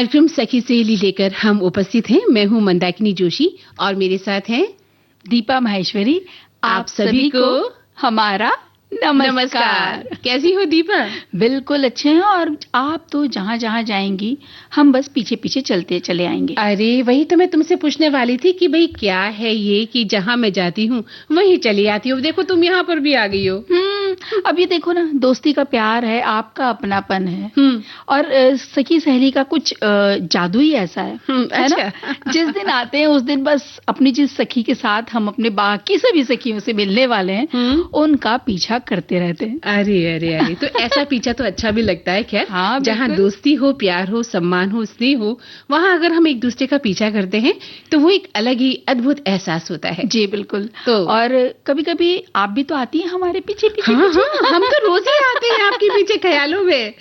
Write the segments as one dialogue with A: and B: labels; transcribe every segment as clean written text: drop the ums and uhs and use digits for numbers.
A: कार्यक्रम सखी सहेली लेकर हम उपस्थित हैं। मैं हूं मंदाकिनी जोशी और मेरे साथ हैं
B: दीपा माहेश्वरी।
A: आप सभी को
B: हमारा नमस्कार।
A: कैसी हो दीपा?
B: बिल्कुल अच्छे हैं और आप तो जहाँ जहाँ जाएंगी हम बस पीछे पीछे चलते चले आएंगे।
A: अरे वही तो मैं तुमसे पूछने वाली थी कि भाई क्या है ये कि जहाँ मैं जाती हूँ वहीं चली आती हूँ। देखो तुम यहाँ पर भी आ गई हो।
B: अब ये देखो ना, दोस्ती का प्यार है, आपका अपनापन है और सखी सहेली का कुछ जादू ही ऐसा है, है
A: अच्छा।
B: ना? जिस दिन आते हैं उस दिन बस अपनी जिस सखी के साथ हम अपने बाकी सभी सखियों से मिलने वाले हैं उनका पीछा करते रहते हैं।
A: अरे अरे अरे, तो ऐसा पीछा तो अच्छा भी लगता है। खैर
B: हाँ,
A: जहाँ दोस्ती हो, प्यार हो, सम्मान हो, स्नेह हो, वहाँ अगर हम एक दूसरे का पीछा करते हैं तो वो एक अलग ही अद्भुत एहसास होता है।
B: जी बिल्कुल।
A: तो
B: और कभी कभी आप भी तो आती हैं हमारे पीछे पीछे।
A: हाँ, हम तो रोज ही आते हैं आपके पीछे ख्यालों में।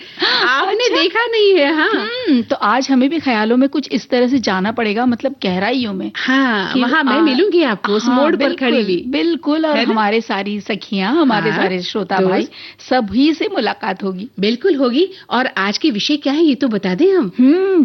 A: आपने देखा नहीं है? हाँ,
B: तो आज हमें भी ख्यालों में कुछ इस तरह से जाना पड़ेगा, मतलब गहराइयों में।
A: हाँ, वहाँ मैं मिलूंगी आपको उस मोड़ पर खड़ी हुई।
B: बिल्कुल। और हमारे सारी सखियां, हमारे सारे श्रोता भाई सभी से मुलाकात होगी।
A: बिल्कुल होगी। और आज के विषय क्या है ये तो बता दें हम।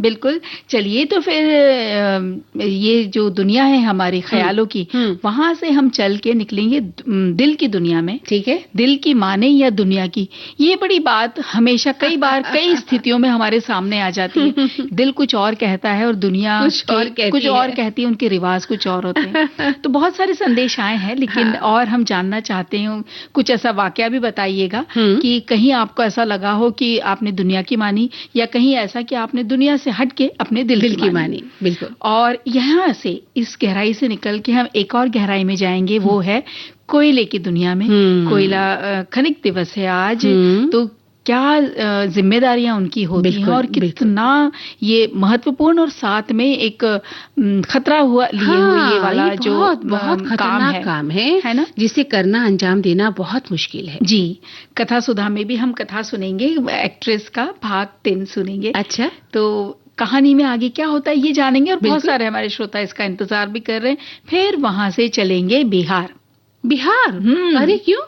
B: बिल्कुल। चलिए तो फिर ये जो दुनिया है हमारे ख्यालों की, वहां से हम चल के निकलेंगे दिल की दुनिया में।
A: ठीक है।
B: दिल की माने या दुनिया की, ये बड़ी बात हमेशा कई बार कई स्थितियों में हमारे सामने आ जाती है। दिल कुछ और कहता है और दुनिया कुछ और कहती है, उनके रिवाज कुछ और होते हैं। तो बहुत सारे संदेश आए हैं, लेकिन और हम जानना चाहते हैं, कुछ ऐसा वाकया भी बताइएगा कि कहीं आपको ऐसा लगा हो कि आपने दुनिया की मानी, या कहीं ऐसा कि आपने दुनिया से हट के अपने दिल की मानी।
A: बिल्कुल।
B: और यहाँ से इस गहराई से निकल के हम एक और गहराई में जाएंगे, वो है कोयले की दुनिया में। कोयला खनिक दिवस है आज, तो क्या जिम्मेदारियां उनकी होती हैं और कितना ये महत्वपूर्ण और साथ में एक खतरा हुआ लिए हुए ये वाला जो
A: बहुत खतरनाक काम है ना, जिसे करना अंजाम देना बहुत मुश्किल है।
B: जी, कथा सुधा में भी हम कथा सुनेंगे, एक्ट्रेस का भाग 3 सुनेंगे।
A: अच्छा,
B: तो कहानी में आगे क्या होता है ये जानेंगे और बहुत सारे हमारे श्रोता इसका इंतजार भी कर रहे हैं। फिर वहां से चलेंगे बिहार।
A: अरे क्यों?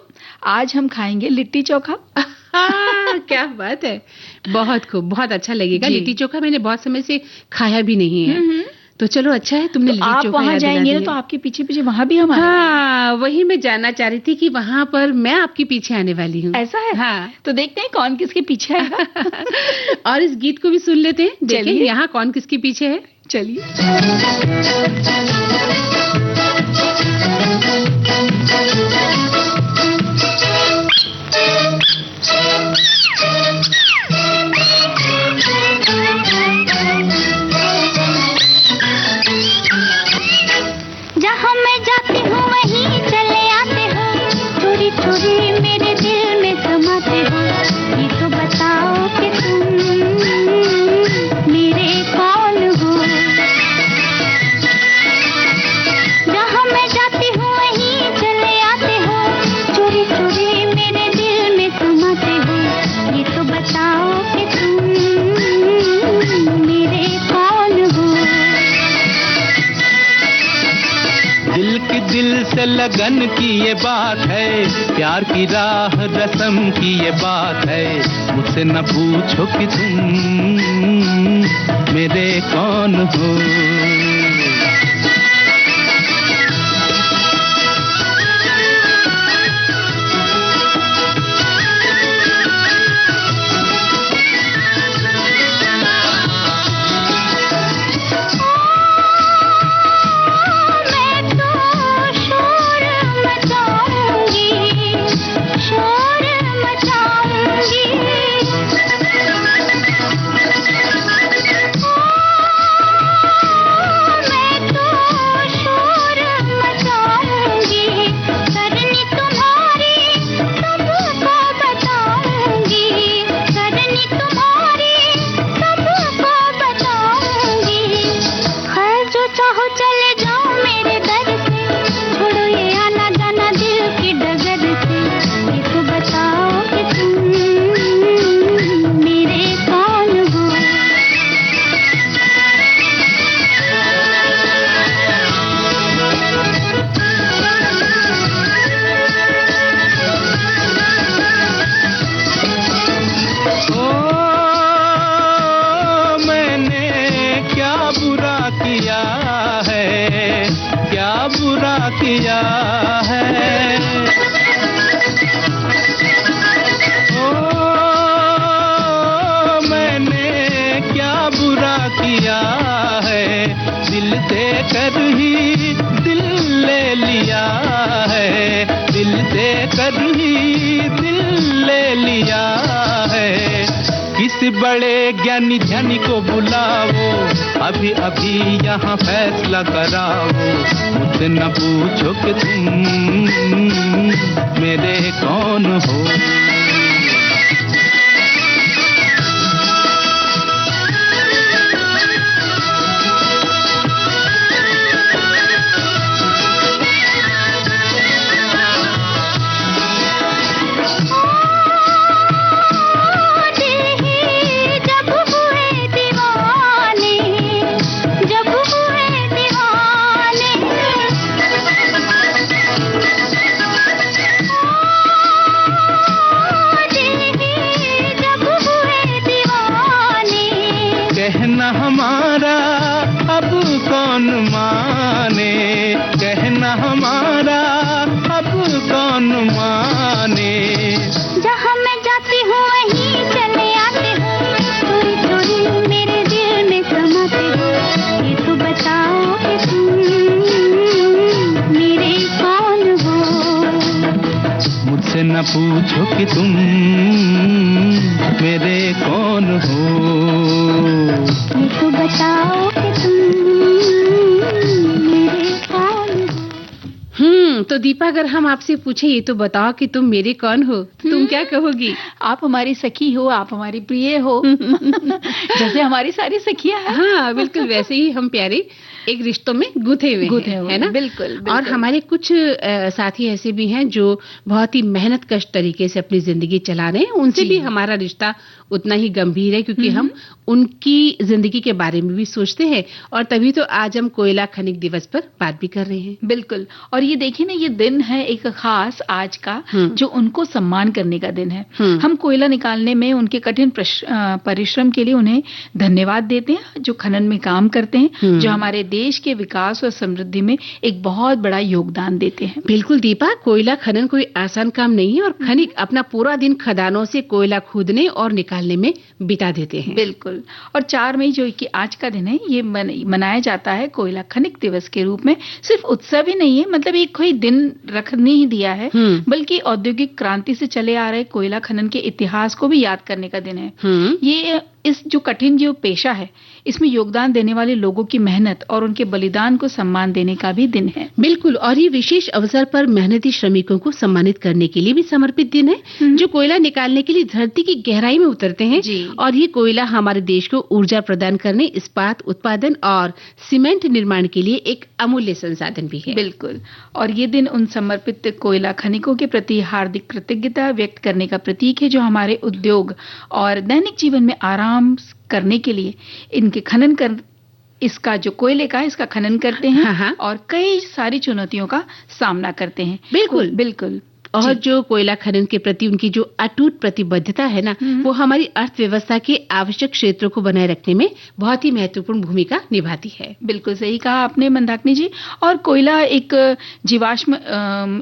B: आज हम खाएंगे लिट्टी चोखा।
A: क्या बात है, बहुत खूब, बहुत अच्छा लगेगा। लिट्टी चोखा मैंने बहुत समय से खाया भी नहीं है। तो चलो अच्छा है तुमने लिट्टी चोखा याद दिला दिया। आप वहाँ जाएंगे ना तो आपके पीछे पीछे वहाँ भी हम। हाँ, वही मैं जानना चाह रही थी कि वहाँ पर मैं आपके पीछे आने वाली हूँ।
B: ऐसा है?
A: हाँ,
B: तो देखते हैं कौन किसके पीछे आएगा।
A: और इस गीत को भी सुन लेते हैं, देखिए यहाँ कौन किसके पीछे है।
B: चलिए।
C: जहाँ मैं जाती हूँ वहीं चले आते हो, चोरी चोरी मेरे दिल में समाते हो। ये तो बताओ कि तुम मेरे कौन हो। जहाँ मैं जाती हूँ वहीं चले आते हो, चोरी चोरी मेरे दिल में समाते हो। ये तो बताओ कि तुम मेरे कौन हो।
D: दिल की दिल से लगन की ये बात है, प्यार की राह रस्म की ये बात है। मुझसे न पूछो कि तुम मेरे कौन हो। बुरा किया है। ओ मैंने क्या बुरा किया है, दिल देकर ही दिल ले लिया है, दिल देकर ही दिल ले लिया है। किसी बड़े ज्ञानी ध्यानी को बुलाओ, अभी अभी यहाँ फैसला कराओ, मुझसे न पूछो कि तुम मेरे कौन हो। कहना हमारा अब कौन माने, कहना हमारा अब कौन माने।
C: जहाँ मैं जाती हूँ वहीं चले आते हो, चोरी चोरी मेरे दिल में समाते हो। ये तो बताओ कि तुम मेरे कौन हो।
D: मुझसे न पूछो कि तुम मेरे कौन हो।
C: ये तो बताओ कि तुम मेरे कौन हो।
A: तो दीपा, अगर हम आपसे पूछे ये तो बताओ कि तुम मेरे कौन हो, तो तुम क्या कहोगी?
B: आप हमारी सखी हो, आप हमारी प्रिय हो। जैसे हमारी सारी सखियां हैं।
A: हाँ, बिल्कुल वैसे ही हम प्यारे एक रिश्तों में गुथे हुए हैं, है ना?
B: बिल्कुल।
A: और हमारे कुछ साथी ऐसे भी हैं जो बहुत ही मेहनत कश तरीके से अपनी जिंदगी चला रहे हैं। उनसे भी हमारा रिश्ता उतना ही गंभीर है, क्योंकि हम उनकी जिंदगी के बारे में भी सोचते हैं। और तभी तो आज हम कोयला खनिक दिवस पर बात भी कर रहे हैं।
B: बिल्कुल। और ये देखिए ना, ये दिन है एक खास आज का, जो उनको सम्मान करने का दिन है। हम कोयला निकालने में उनके कठिन परिश्रम के लिए उन्हें धन्यवाद देते हैं, जो खनन में काम करते हैं, जो हमारे देश के विकास और समृद्धि में एक बहुत बड़ा योगदान देते हैं।
A: बिल्कुल दीपा, कोयला खनन कोई आसान काम नहीं है, और खनिक अपना पूरा दिन खदानों से कोयला खोदने और निकालने में बिता देते हैं।
B: बिल्कुल। और 4 मई जो कि आज का दिन है, ये मनाया जाता है कोयला खनिक दिवस के रूप में। सिर्फ उत्सव ही नहीं है, मतलब एक कोई दिन रख नहीं दिया है, बल्कि औद्योगिक क्रांति से चले आ रहे कोयला खनन के इतिहास को भी याद करने का दिन है। ये इस जो कठिन जो पेशा है, इसमें योगदान देने वाले लोगों की मेहनत और उनके बलिदान को सम्मान देने का भी दिन है।
A: बिल्कुल। और ये विशेष अवसर पर मेहनती श्रमिकों को सम्मानित करने के लिए भी समर्पित दिन है, जो कोयला निकालने के लिए धरती की गहराई में उतरते हैं। और ये कोयला हमारे देश को ऊर्जा प्रदान करने, इस्पात उत्पादन और सीमेंट निर्माण के लिए एक अमूल्य संसाधन भी है।
B: बिल्कुल। और ये दिन उन समर्पित कोयला खनिकों के प्रति हार्दिक कृतज्ञता व्यक्त करने का प्रतीक है, जो हमारे उद्योग और दैनिक जीवन में आराम करने के लिए इनके खनन कर इसका जो कोयले का इसका खनन करते हैं। और कई सारी चुनौतियों का सामना करते हैं।
A: बिल्कुल
B: बिल्कुल।
A: और जो कोयला खनन के प्रति उनकी जो अटूट प्रतिबद्धता है ना, वो हमारी अर्थव्यवस्था के आवश्यक क्षेत्रों को बनाए रखने में बहुत ही महत्वपूर्ण भूमिका निभाती है।
B: बिल्कुल सही कहा आपने मंदाकिनी जी। और कोयला एक जीवाश्म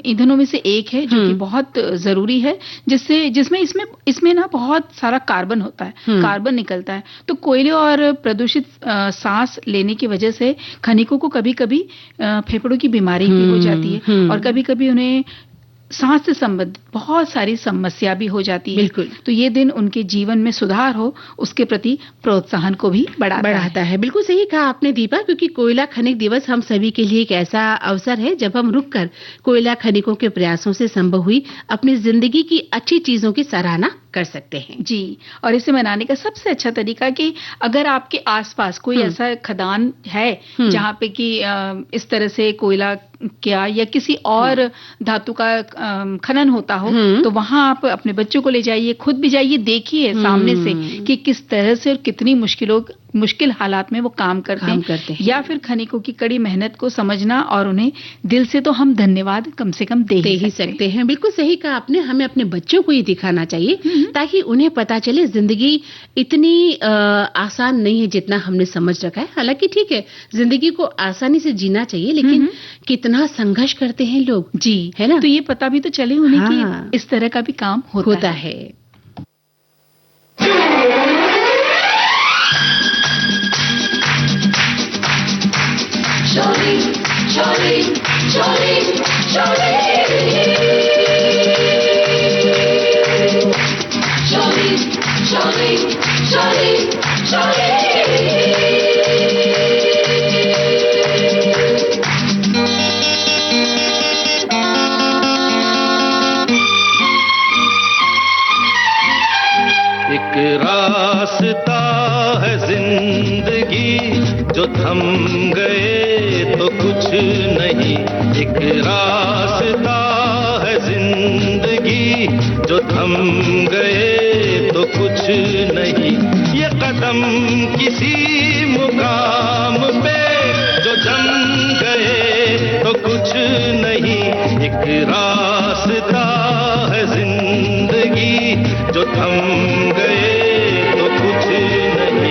B: ईंधनों में से एक है, जो कि बहुत जरूरी है, जिसमें इसमें ना बहुत सारा कार्बन होता है, कार्बन निकलता है। तो कोयले और प्रदूषित सांस लेने की वजह से खनिकों को कभी कभी फेफड़ों की बीमारी भी हो जाती है, और कभी कभी उन्हें सांस से संबंधित बहुत सारी समस्या भी हो जाती है।
A: बिल्कुल।
B: तो ये दिन उनके जीवन में सुधार हो, उसके प्रति प्रोत्साहन को भी बढ़ाता है।
A: बिल्कुल सही कहा आपने दीपा, क्योंकि कोयला खनिक दिवस हम सभी के लिए एक ऐसा अवसर है जब हम रुककर कोयला खनिकों के प्रयासों से संभव हुई अपनी जिंदगी की अच्छी चीजों की सराहना कर सकते हैं।
B: जी। और इसे मनाने का सबसे अच्छा तरीका कि अगर आपके आसपास कोई ऐसा खदान है जहाँ पे कि इस तरह से कोयला या किसी और धातु का खनन होता हो, तो वहां आप अपने बच्चों को ले जाइए, खुद भी जाइए, देखिए सामने से कि किस तरह से और कितनी मुश्किलों मुश्किल हालात में वो काम करते हैं, या फिर खनिकों की कड़ी मेहनत को समझना और उन्हें दिल से तो हम धन्यवाद कम से कम दे ही सकते हैं।
A: बिल्कुल सही कहा आपने, हमें अपने बच्चों को ये दिखाना चाहिए ताकि उन्हें पता चले जिंदगी इतनी आसान नहीं है जितना हमने समझ रखा है। हालांकि ठीक है, जिंदगी को आसानी से जीना चाहिए, लेकिन कितना संघर्ष करते हैं लोग,
B: जी
A: है ना,
B: तो ये पता भी तो चले उन्हें कि इस तरह का भी काम होता है।
E: Jolly, jolly, jolly, jolly. Jolly, jolly, jolly, jolly.
D: एक रास्ता है जिंदगी जो थम गए तो कुछ नहीं, एक रास्ता है जिंदगी जो थम गए तो कुछ नहीं, ये कदम किसी मुकाम पे जो जम गए तो कुछ नहीं, एक रास्ता है जिंदगी जो थम गए तो कुछ नहीं।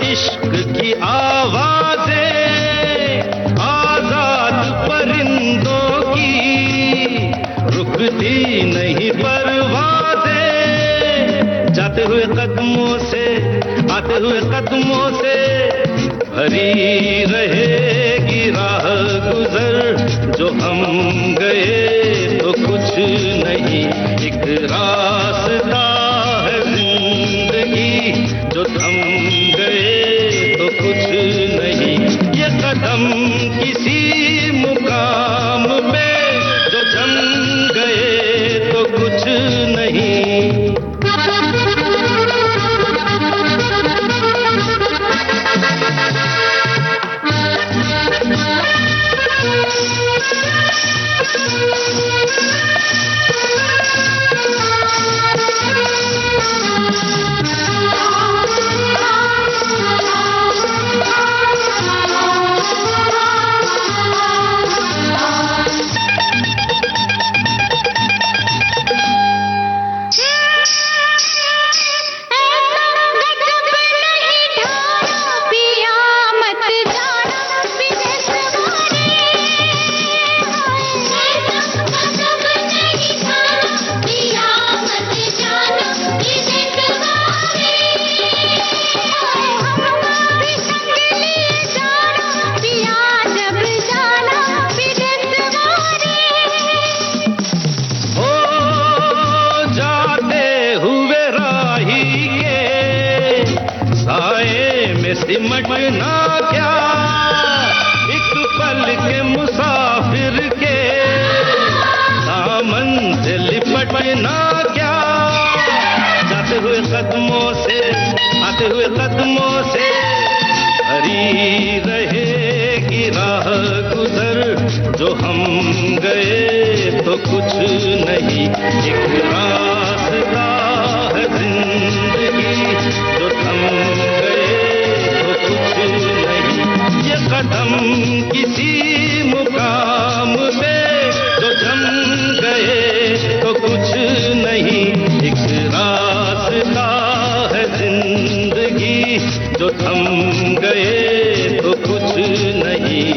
D: इश्क की आवाज़ें आजाद परिंदों की रुकती नहीं परवाज़ें, जाते हुए कदमों से आते हुए कदमों से भरी रहेगी राह गुजर, जो हम गए तो कुछ नहीं, एक रास्ता है जिंदगी जो थम गए तो कुछ नहीं, ये कदम किसी मुकाम पे जो जम गए तो कुछ नहीं। सिमटना क्या एक पल के मुसाफिर के दामन से लिपटना क्या, जाते हुए कदमों से आते हुए कदमों से भरी रहेगी राह गुजर, जो हम गए तो कुछ नहीं, एक रास्ता है जिंदगी जो थम गए कुछ नहीं, ये कदम किसी मुकाम पे जो जम गए तो कुछ नहीं, एक रास्ता है जिंदगी जो थम गए तो कुछ नहीं।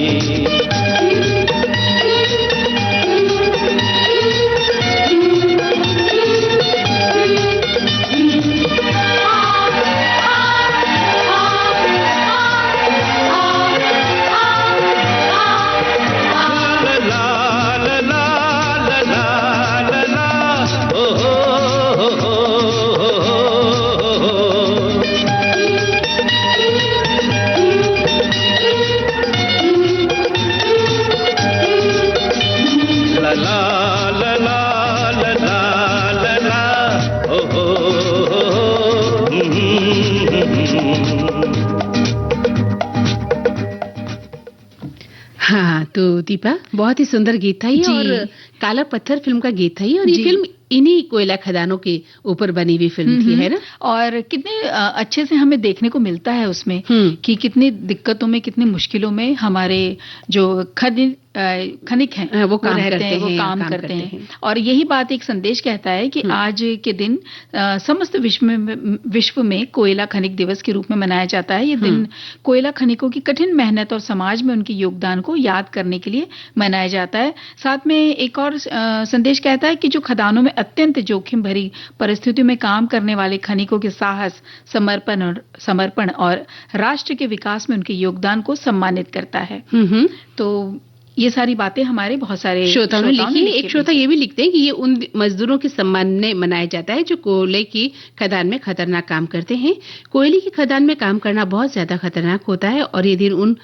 A: तो दीपा, बहुत ही सुंदर गीत था ये, और काला पत्थर फिल्म का गीत था ये, और ये फिल्म इन्हीं कोयला खदानों के ऊपर बनी हुई फिल्म थी, है ना?
B: और कितने अच्छे से हमें देखने को मिलता है उसमें कि कितनी दिक्कतों में, कितनी मुश्किलों में हमारे जो खनिक हैं
A: वो काम करते हैं।
B: और यही बात एक संदेश कहता है कि आज के दिन समस्त विश्व में कोयला खनिक दिवस के रूप में मनाया जाता है। ये दिन कोयला खनिकों की कठिन मेहनत और समाज में उनके योगदान को याद करने के लिए मनाया जाता है। साथ में एक और संदेश कहता है कि जो खदानों में अत्यंत जोखिम भरी परिस्थितियों में काम करने वाले खनिकों के साहस, समर्पण और राष्ट्र के विकास में उनके योगदान को सम्मानित करता है। तो ये सारी बातें हमारे बहुत सारे
A: श्रोताओं ने लिखी। एक श्रोता ये भी लिखते हैं कि ये उन मजदूरों के सम्मान में मनाया जाता है जो कोयले की खदान में खतरनाक काम करते हैं। कोयले की खदान में काम करना बहुत ज्यादा खतरनाक होता है, और ये दिन उन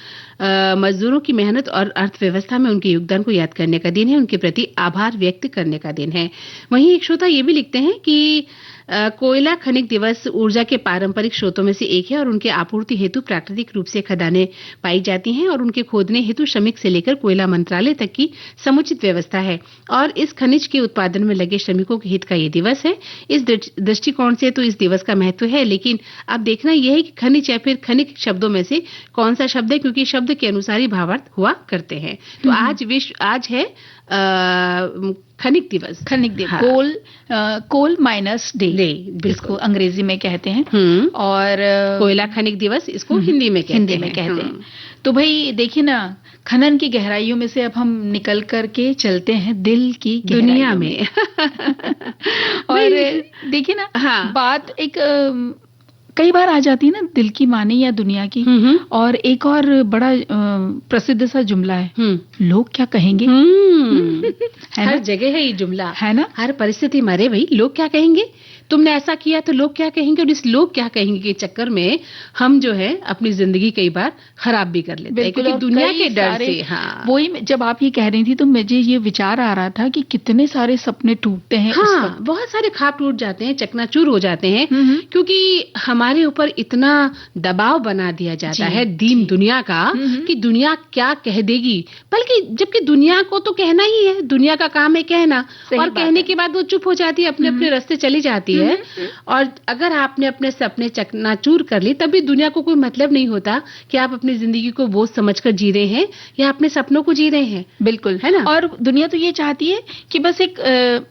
A: मजदूरों की मेहनत और अर्थव्यवस्था में उनके योगदान को याद करने का दिन है, उनके प्रति आभार व्यक्त करने का दिन है। वहीं एक श्रोता ये भी लिखते हैं कि कोयला खनिक दिवस ऊर्जा के पारंपरिक स्रोतों में से एक है, और उनके आपूर्ति हेतु प्राकृतिक रूप से खदानें पाई जाती हैं, और उनके खोदने हेतु श्रमिक से लेकर कोयला मंत्रालय तक की समुचित व्यवस्था है, और इस खनिज के उत्पादन में लगे श्रमिकों के हित का ये दिवस है। इस दृष्टिकोण से तो इस दिवस का महत्व है, लेकिन अब देखना यह है कि खनिज या फिर खनिक शब्दों में से कौन सा शब्द है, क्योंकि शब्द के अनुसार ही भावार्थ हुआ करते हैं। तो आज है खनिक दिवस।
B: हाँ। कोल माइनस डे इसको अंग्रेजी में कहते हैं, और
A: कोयला खनिक दिवस इसको हिंदी में कहते हैं।
B: तो भाई देखिए ना, खनन की गहराइयों में से अब हम निकल करके चलते हैं दिल की
A: दुनिया में।
B: और देखिए ना, बात एक कई बार आ जाती है ना दिल की माने या दुनिया की। और एक और बड़ा प्रसिद्ध सा जुमला है, लोग क्या कहेंगे।
A: हर जगह है ये जुमला,
B: है ना?
A: हर परिस्थिति में, अरे भाई लोग क्या कहेंगे, तुमने ऐसा किया तो लोग क्या कहेंगे। और इस लोग क्या कहेंगे के चक्कर में हम जो है अपनी जिंदगी कई बार खराब भी कर लेते हैं, क्योंकि दुनिया के डर से।
B: वही जब आप ये कह रही थी तो मुझे ये विचार आ रहा था कि कितने सारे सपने टूटते हैं।
A: बहुत सारे ख्वाब टूट जाते हैं, चकनाचूर हो जाते हैं, क्योंकि हमारे ऊपर इतना दबाव बना दिया जाता है दीन दुनिया का कि दुनिया क्या कह देगी, बल्कि जबकि दुनिया को तो कहना ही है, दुनिया का काम है कहना, और कहने के बाद वो चुप हो जाती है, अपने अपने रास्ते चली जाती है। और अगर आपने अपने सपने चकनाचूर कर ली, तब भी दुनिया को कोई मतलब नहीं होता कि आप अपनी जिंदगी को बोझ समझकर जी रहे हैं या अपने सपनों को जी रहे हैं।
B: बिल्कुल, है ना? और दुनिया तो ये चाहती है कि बस एक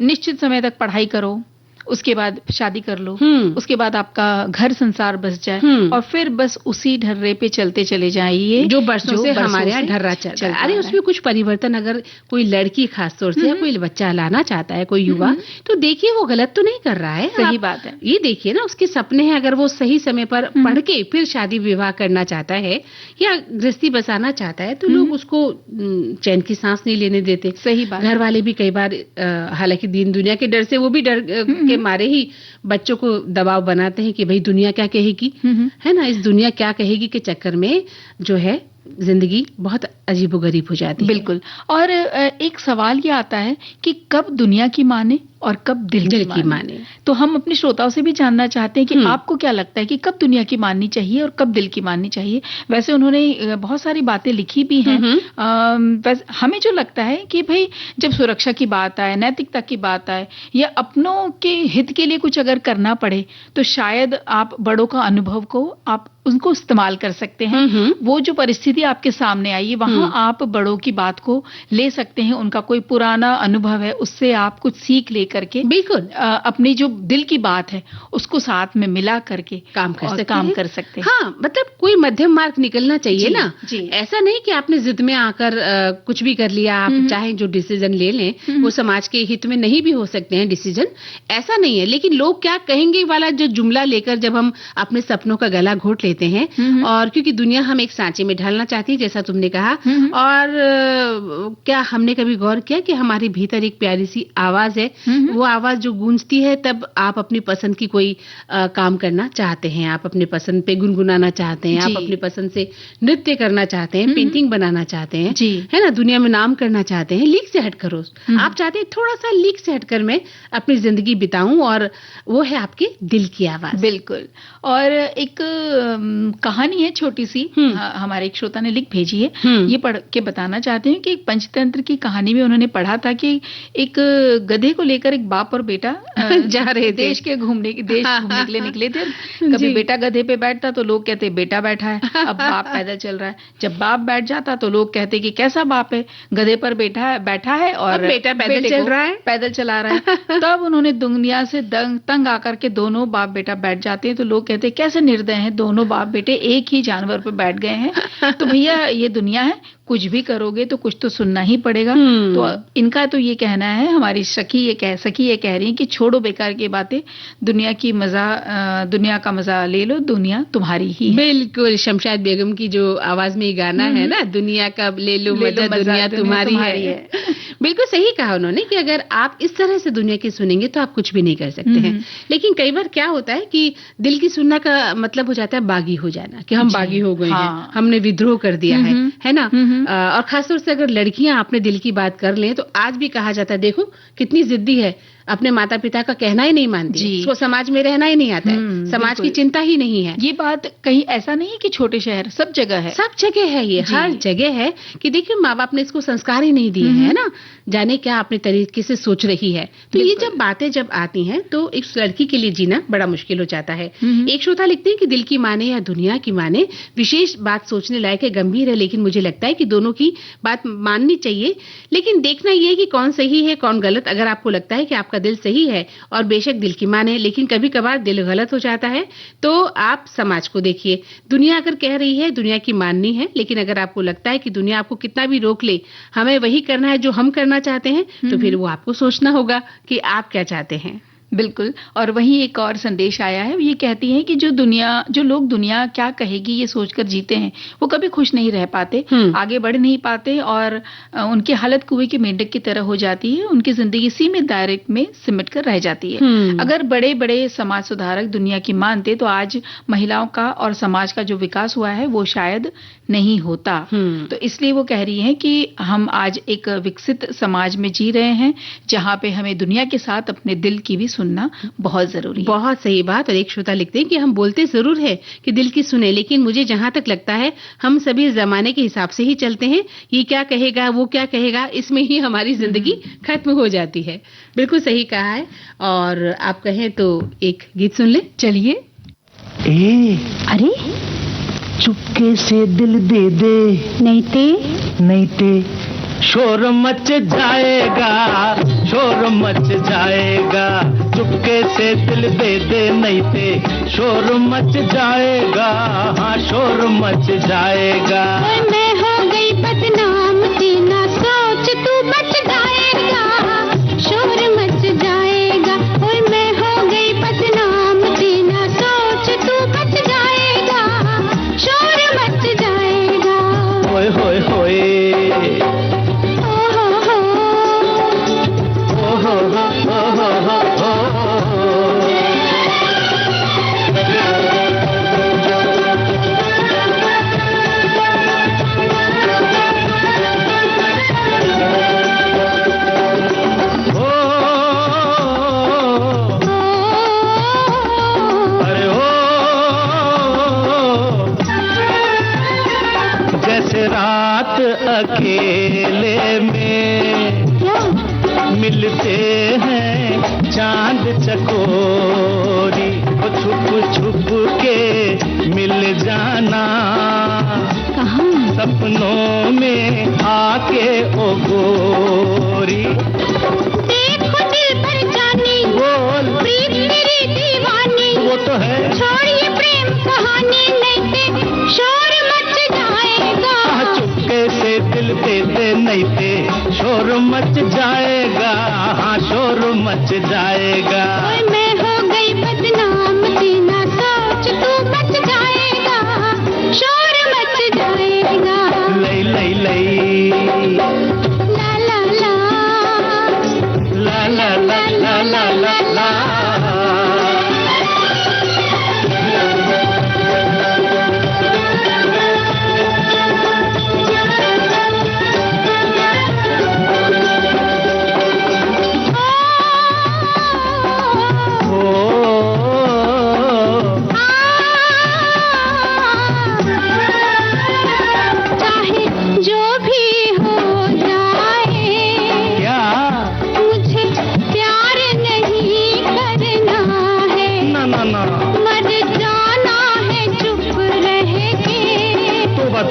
B: निश्चित समय तक पढ़ाई करो, उसके बाद शादी कर लो, उसके बाद आपका घर संसार बस जाए, और फिर बस उसी ढर्रे पे चलते चले जाइए
A: जो बरसों से हमारे यहाँ ढर्रा चल रहा है। अरे उसमें कुछ परिवर्तन, अगर कोई लड़की खास तौर से या कोई बच्चा लाना चाहता है, कोई युवा, तो देखिए वो गलत तो नहीं कर रहा है।
B: सही बात है।
A: ये देखिए ना, उसके सपने हैं, अगर वो सही समय पर पढ़ के फिर शादी विवाह करना चाहता है या गृहस्थी बसाना चाहता है, तो लोग उसको चैन की सांस नहीं लेने देते।
B: सही बात।
A: घर वाले भी कई बार, हालांकि दीन दुनिया के डर से वो भी डर के मारे ही बच्चों को दबाव बनाते हैं कि भाई दुनिया क्या कहेगी, है ना? इस दुनिया क्या कहेगी के चक्कर में जो है जिंदगी बहुत अजीबोगरीब हो जाती है।
B: बिल्कुल। और एक सवाल ये आता है कि कब दुनिया की माने और कब दिल की माने। तो हम अपने श्रोताओं से भी जानना चाहते हैं कि आपको क्या लगता है कि कब दुनिया की माननी चाहिए और कब दिल की माननी चाहिए। वैसे उन्होंने बहुत सारी बातें लिखी भी हैं। हमें जो लगता है कि भाई जब सुरक्षा की बात आए, नैतिकता की बात आए, या अपनों के हित के लिए कुछ अगर करना पड़े, तो शायद आप बड़ों का अनुभव को आप उनको इस्तेमाल कर सकते हैं। वो जो परिस्थिति आपके सामने आई है, वहां आप बड़ों की बात को ले सकते हैं। उनका कोई पुराना अनुभव है, उससे आप कुछ सीख ले करके
A: बिल्कुल
B: अपनी जो दिल की बात है उसको साथ में मिला करके काम कर सकते हैं।
A: हाँ, मतलब कोई मध्यम मार्ग निकलना चाहिए ना। ऐसा नहीं कि आपने जिद में आकर कुछ भी कर लिया। आप चाहे जो डिसीजन ले लें वो समाज के हित में नहीं भी हो सकते हैं डिसीजन, ऐसा नहीं है। लेकिन लोग क्या कहेंगे वाला जो जुमला लेकर जब हम अपने सपनों का गला घोट लेते हैं, और क्योंकि दुनिया हम एक सांचे में ढालना चाहती है, जैसा तुमने कहा, और क्या हमने कभी गौर किया कि हमारे भीतर एक प्यारी सी आवाज है वो आवाज जो गूंजती है तब आप अपनी पसंद की कोई काम करना चाहते हैं, आप अपने पसंद पे गुनगुनाना चाहते हैं, आप अपनी पसंद से नृत्य करना चाहते हैं, पेंटिंग बनाना चाहते हैं, है ना, दुनिया में नाम करना चाहते हैं। लीक से हटकर आप चाहते हैं थोड़ा सा लीक से हटकर मैं अपनी जिंदगी बिताऊं, और वो है आपके दिल की आवाज।
B: बिल्कुल। और एक कहानी है छोटी सी, हमारे एक श्रोता ने लिख भेजी है, ये पढ़ के बताना चाहते हैं कि एक पंचतंत्र की कहानी में उन्होंने पढ़ा था कि एक गधे को लेकर एक बाप और बेटा
A: जा रहे थे,
B: देश घूमने के लिए निकले थे। कभी बेटा गधे पे बैठता तो लोग कहते बेटा बैठा है, अब बाप पैदल चल रहा है। जब बाप बैठ जाता तो लोग कहते कि कैसा बाप है, गधे पर बैठा है और
A: बेटा पैदल चल रहा है,
B: पैदल चला रहा है। तब उन्होंने दुनिया से तंग आकर के दोनों बाप बेटा बैठ जाते हैं, तो लोग कहते हैं कैसे निर्दय हैं, दोनों बाप बेटे एक ही जानवर पर बैठ गए हैं। तो भैया ये दुनिया है, कुछ भी करोगे तो कुछ तो सुनना ही पड़ेगा। तो इनका तो ये कहना है, हमारी सखी ये कह रही है कि छोड़ो बेकार की बातें, दुनिया का मजा ले लो, दुनिया तुम्हारी ही है।
A: बिल्कुल, शमशाद बेगम की जो आवाज में ये गाना है ना, दुनिया का ले लो मजा, दुनिया तुम्हारी है। बिल्कुल सही कहा उन्होंने कि अगर आप इस तरह से दुनिया की सुनेंगे तो आप कुछ भी नहीं कर सकते हैं। लेकिन कई बार क्या होता है कि दिल की सुनना का मतलब हो जाता है बागी हो जाना, कि हम बागी हो गए हैं, हमने विद्रोह कर दिया है ना। और खासतौर से अगर लड़कियां अपने दिल की बात कर लें तो आज भी कहा जाता है देखो कितनी जिद्दी है, अपने माता पिता का कहना ही नहीं मानती, उसको समाज में रहना ही नहीं आता है, समाज की चिंता ही नहीं है।
B: ये बात कहीं ऐसा नहीं है कि छोटे शहर, सब जगह है,
A: सब जगह है, ये हर जगह है कि देखिए माँ बाप ने इसको संस्कार ही नहीं दिए है ना, जाने क्या अपने तरीके से सोच रही है। तो ये जब बातें जब आती हैं तो एक लड़की के लिए जीना बड़ा मुश्किल हो जाता है। एक श्रोता लिखते हैं कि दिल की माने या दुनिया की माने, विशेष बात सोचने लायक है, गंभीर है, लेकिन मुझे लगता है कि दोनों की बात माननी चाहिए, लेकिन देखना यह है कि कौन सही है कौन गलत। अगर आपको लगता है कि आपका दिल सही है और बेशक दिल की माने, लेकिन कभी कभार दिल गलत हो जाता है, तो आप समाज को देखिए। दुनिया अगर कह रही है दुनिया की माननी है, लेकिन अगर आपको लगता है कि दुनिया आपको कितना भी रोक ले, हमें वही करना है जो हम करना चाहते हैं, तो फिर वो आपको सोचना होगा कि आप क्या चाहते हैं।
B: बिल्कुल। और वहीं एक और संदेश आया है, ये कहती हैं कि जो लोग दुनिया क्या कहेगी ये सोचकर जीते हैं, वो कभी खुश नहीं रह पाते, आगे बढ़ नहीं पाते, और उनकी हालत कुएं के मेंढक की तरह हो जाती है, उनकी जिंदगी सीमित दायरे में सिमट कर रह जाती है। अगर बड़े बड़े समाज सुधारक दुनिया की मानते तो आज महिलाओं का और समाज का जो विकास हुआ है वो शायद नहीं होता। तो इसलिए वो कह रही हैं कि हम आज एक विकसित समाज में जी रहे हैं, जहाँ पे हमें दुनिया के साथ अपने दिल की भी सुनना बहुत जरूरी है।
A: बहुत सही बात। और एक श्रोता लिखते हैं कि हम बोलते जरूर है कि दिल की सुने, लेकिन मुझे जहां तक लगता है हम सभी जमाने के हिसाब से ही चलते हैं। ये क्या कहेगा, वो क्या कहेगा, इसमें ही हमारी जिंदगी खत्म हो जाती है। बिल्कुल सही कहा है। और आप कहें तो एक गीत सुन ले, चलिए।
C: अरे
D: चुपके से दिल दे दे,
C: नहीं ते
D: शोर मच जाएगा, शोर मच जाएगा। चुपके से दिल दे दे, नहीं ते शोर मच जाएगा, हाँ शोर मच जाएगा।
C: मैं हो गई बदनाम, सीना सोच तू बच जाएगा, शोर मच जाएगा। ओए मैं हो गई बदनाम, सीना सोच तू बच जाएगा, शोर मच जाएगा।
D: होए होए होए, रात अकेले में मिलते हैं चांद चकोरी, वो छुप छुप के मिल जाना,
C: कहाँ
D: सपनों में आके ओ गोरी।
C: देखो दिल पर जानी,
D: बोल
C: प्रीत मेरी दीवानी,
D: वो तो है,
C: छोड़िए प्रेम कहानी, नहीं ते शोर मच जाएगा।
D: चुपके से दिल दे दे, नहीं ते शोर मच जाएगा, हाँ शोर मच जाएगा।
C: मैं हो गई बदनाम, सीना सोच तू बच जाएगा, शोर मच जाएगा।
D: लई लई लई,
C: ला ला ला,
D: ला ला ला ला।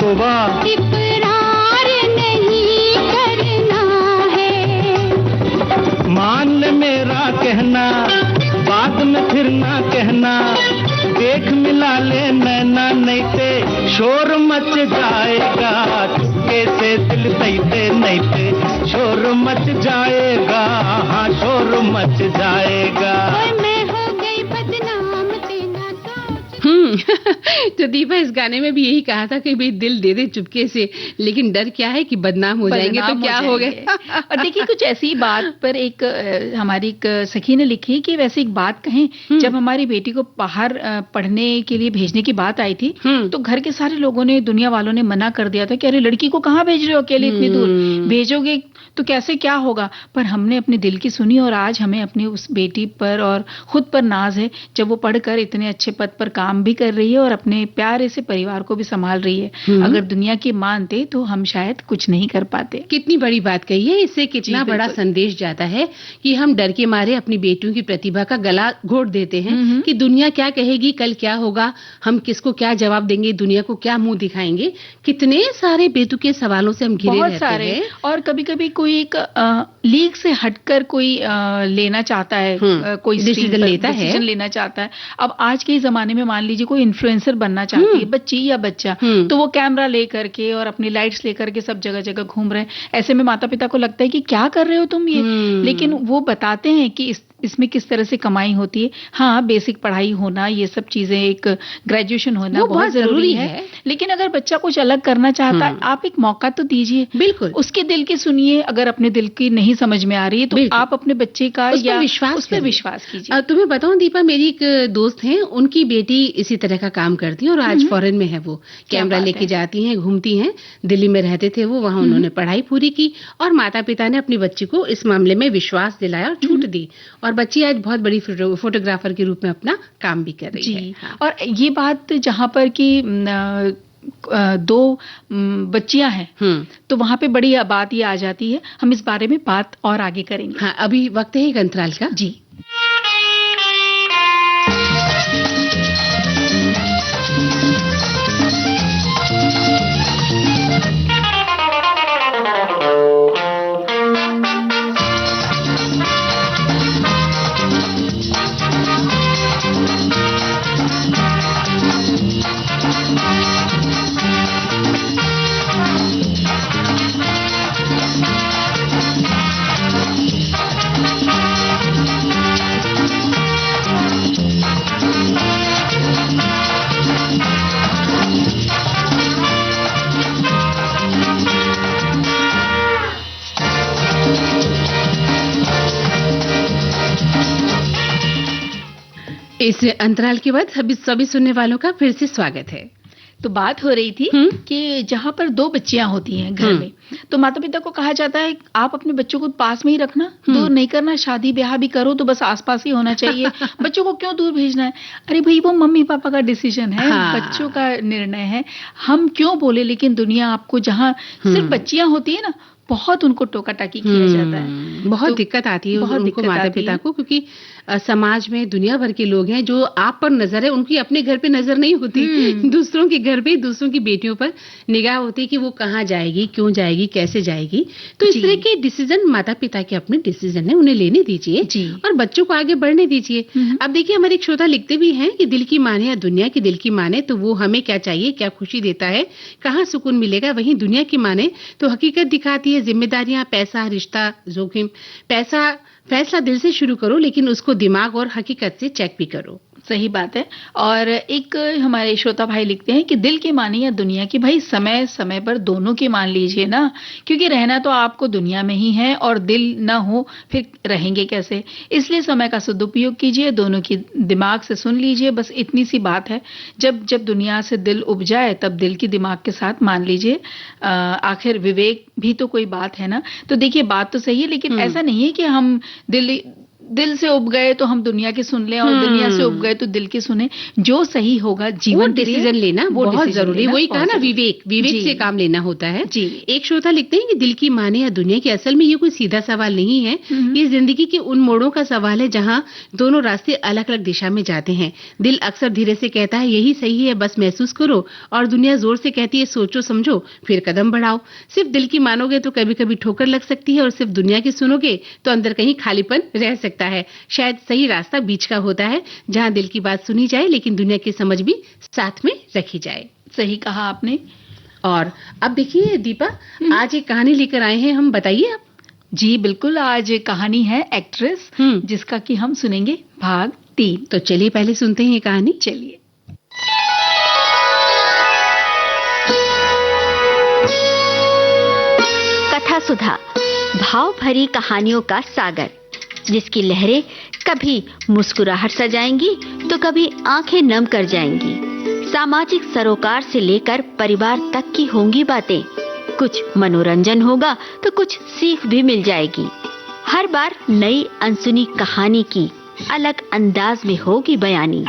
D: शिकवा,
C: इकरार नहीं करना है।
D: मान ले मेरा कहना, बाद में फिर ना कहना, देख मिला ले नैना, नहीं ते शोर मच जाएगा, चुपके से दिल तैते, नहीं ते शोर मच जाएगा, हाँ शोर मच जाएगा।
C: और मैं हो गई बदनाम तेना सोच।
A: तो दीपा इस गाने में भी यही कहा था कि भाई दिल दे दे चुपके से, लेकिन डर क्या है कि बदनाम हो जाएंगे तो क्या हो गया।
B: और देखिए कुछ ऐसी बात पर एक हमारी एक सखी ने लिखी कि वैसे एक बात कहें, जब हमारी बेटी को बाहर पढ़ने के लिए भेजने की बात आई थी तो घर के सारे लोगों ने, दुनिया वालों ने मना कर दिया था कि अरे लड़की को कहाँ भेज रहे हो अकेले इतनी दूर, भेजोगे तो कैसे क्या होगा। पर हमने अपने दिल की सुनी और आज हमें अपनी उस बेटी पर और खुद पर नाज है, जब वो पढ़कर इतने अच्छे पद पर काम भी कर रही है और अपने प्यारे से परिवार को भी संभाल रही है। अगर दुनिया की मानते तो हम शायद कुछ नहीं कर पाते।
A: कितनी बड़ी बात कही है, इससे कितना बड़ा संदेश जाता है कि हम डर के मारे अपनी बेटियों की प्रतिभा का गला घोट देते हैं कि दुनिया क्या कहेगी, कल क्या होगा, हम किसको क्या जवाब देंगे, दुनिया को क्या मुंह दिखाएंगे। कितने सारे बेतुके सवालों से हम घिरे रहते हैं।
B: और कभी कभी कोई एक लीग से हटकर कोई लेना चाहता है, कोई डिसीजन लेना चाहता है। अब आज के जमाने में मान लीजिए कोई इन्फ्लुएंसर बनना चाहती है बच्ची या बच्चा, तो वो कैमरा लेकर के और अपनी लाइट्स लेकर के सब जगह जगह घूम रहे हैं। ऐसे में माता पिता को लगता है कि क्या कर रहे हो तुम ये, लेकिन वो बताते हैं कि इसमें किस तरह से कमाई होती है। हाँ, बेसिक पढ़ाई होना, ये सब चीजें, एक ग्रेजुएशन होना बहुत जरूरी है, लेकिन अगर बच्चा कुछ अलग करना चाहता है, आप एक मौका तो दीजिए।
A: बिल्कुल,
B: उसके दिल की सुनिए। अगर अपने दिल की नहीं समझ में आ रही है तो आप अपने बच्चे का
A: उस
B: या
A: विश्वास
B: कीजिए।
A: तुम्हें बताऊं दीपा, मेरी एक दोस्त है, उनकी बेटी इसी तरह का काम करती है और आज फॉरेन में है। वो कैमरा लेके जाती हैं, घूमती हैं। दिल्ली में रहते थे वो, वहां उन्होंने पढ़ाई पूरी की और माता पिता ने अपनी बच्ची को इस मामले में विश्वास दिलाया और छूट दी, और बच्ची आज बहुत बड़ी फोटोग्राफर के रूप में अपना काम भी कर रही है। हाँ।
B: और ये बात जहाँ पर कि दो बच्चियां हैं तो वहां पे बड़ी बात ये आ जाती है। हम इस बारे में बात और आगे करेंगे।
A: हाँ, अभी वक्त है एक अंतराल का।
B: जी।
A: इस अंतराल के बाद सभी सुनने वालों का फिर से स्वागत है।
B: तो बात हो रही थी कि जहाँ पर दो बच्चियां होती हैं घर में, तो माता पिता को कहा जाता है आप अपने बच्चों को पास में ही रखना, दूर नहीं करना। शादी ब्याह भी करो तो बस आसपास ही होना चाहिए। बच्चों को क्यों दूर भेजना है? अरे भाई, वो मम्मी पापा का डिसीजन है, बच्चों का निर्णय है। हम क्यों बोले, लेकिन दुनिया आपको जहाँ सिर्फ बच्चियां होती है ना, बहुत उनको टोका टाकी किया जाता है।
A: बहुत दिक्कत आती है उनको, माता पिता को, क्योंकि समाज में दुनिया भर के लोग हैं जो आप पर नजर है, उनकी अपने घर पे नजर नहीं होती, दूसरों के घर पे, दूसरों की बेटियों पर निगाह होती है कि वो कहाँ जाएगी, क्यों जाएगी, कैसे जाएगी। तो इस तरह के डिसीजन माता पिता के अपने डिसीजन है, उन्हें लेने दीजिए और बच्चों को आगे बढ़ने दीजिए। अब देखिए, हमारे एक श्रोता लिखते भी हैं कि दिल की माने या दुनिया की दिल की माने तो वो हमें क्या चाहिए, क्या खुशी देता है, कहाँ सुकून मिलेगा। वहीं दुनिया की माने तो हकीकत दिखाती है, जिम्मेदारियां, पैसा, रिश्ता, जोखिम। फैसला दिल से शुरू करो, लेकिन उसको दिमाग और हकीकत से चेक भी करो।
B: सही बात है। और एक हमारे श्रोता भाई लिखते हैं कि दिल की माने या दुनिया की, भाई समय समय पर दोनों की मान लीजिए ना, क्योंकि रहना तो आपको दुनिया में ही है और दिल ना हो फिर रहेंगे कैसे। इसलिए समय का सदुपयोग कीजिए, दोनों की दिमाग से सुन लीजिए। बस इतनी सी बात है। जब दुनिया से दिल उब जाए तब दिल की दिमाग के साथ मान लीजिए। आखिर विवेक भी तो कोई बात है ना। तो देखिए, बात तो सही है, लेकिन ऐसा नहीं है कि हम दिल से उब गए तो हम दुनिया की सुन लें, और दुनिया से उब गए तो दिल की सुने। जो सही होगा जीवन,
A: डिसीजन लेना बहुत जरूरी। वही कहा ना, विवेक से काम लेना होता है
B: जी।
A: एक श्रोता लिखते हैं कि दिल की माने या दुनिया की, असल में ये कोई सीधा सवाल नहीं है। ये जिंदगी के उन मोड़ों का सवाल है जहाँ दोनों रास्ते अलग अलग दिशा में जाते हैं। दिल अक्सर धीरे से कहता है यही सही है, बस महसूस करो, और दुनिया जोर से कहती है सोचो समझो फिर कदम बढ़ाओ। सिर्फ दिल की मानोगे तो कभी कभी ठोकर लग सकती है, और सिर्फ दुनिया की सुनोगे तो अंदर कहीं खालीपन रह सकता है। शायद सही रास्ता बीच का होता है, जहाँ दिल की बात सुनी जाए लेकिन दुनिया की समझ भी साथ में रखी जाए।
B: सही कहा आपने।
A: और अब देखिए दीपा, आज एक कहानी लेकर आए हैं हम, बताइए आप।
B: जी बिल्कुल, आज कहानी है एक्ट्रेस, जिसका कि हम सुनेंगे भाग 3।
A: तो चलिए पहले सुनते हैं ये कहानी।
B: चलिए।
F: कथा सुधा, भाव भरी कहानियों का सागर, जिसकी लहरें कभी मुस्कुराहट सजाएंगी तो कभी आंखें नम कर जाएंगी। सामाजिक सरोकार से लेकर परिवार तक की होंगी बातें। कुछ मनोरंजन होगा तो कुछ सीख भी मिल जाएगी। हर बार नई अनसुनी कहानी की अलग अंदाज में होगी बयानी।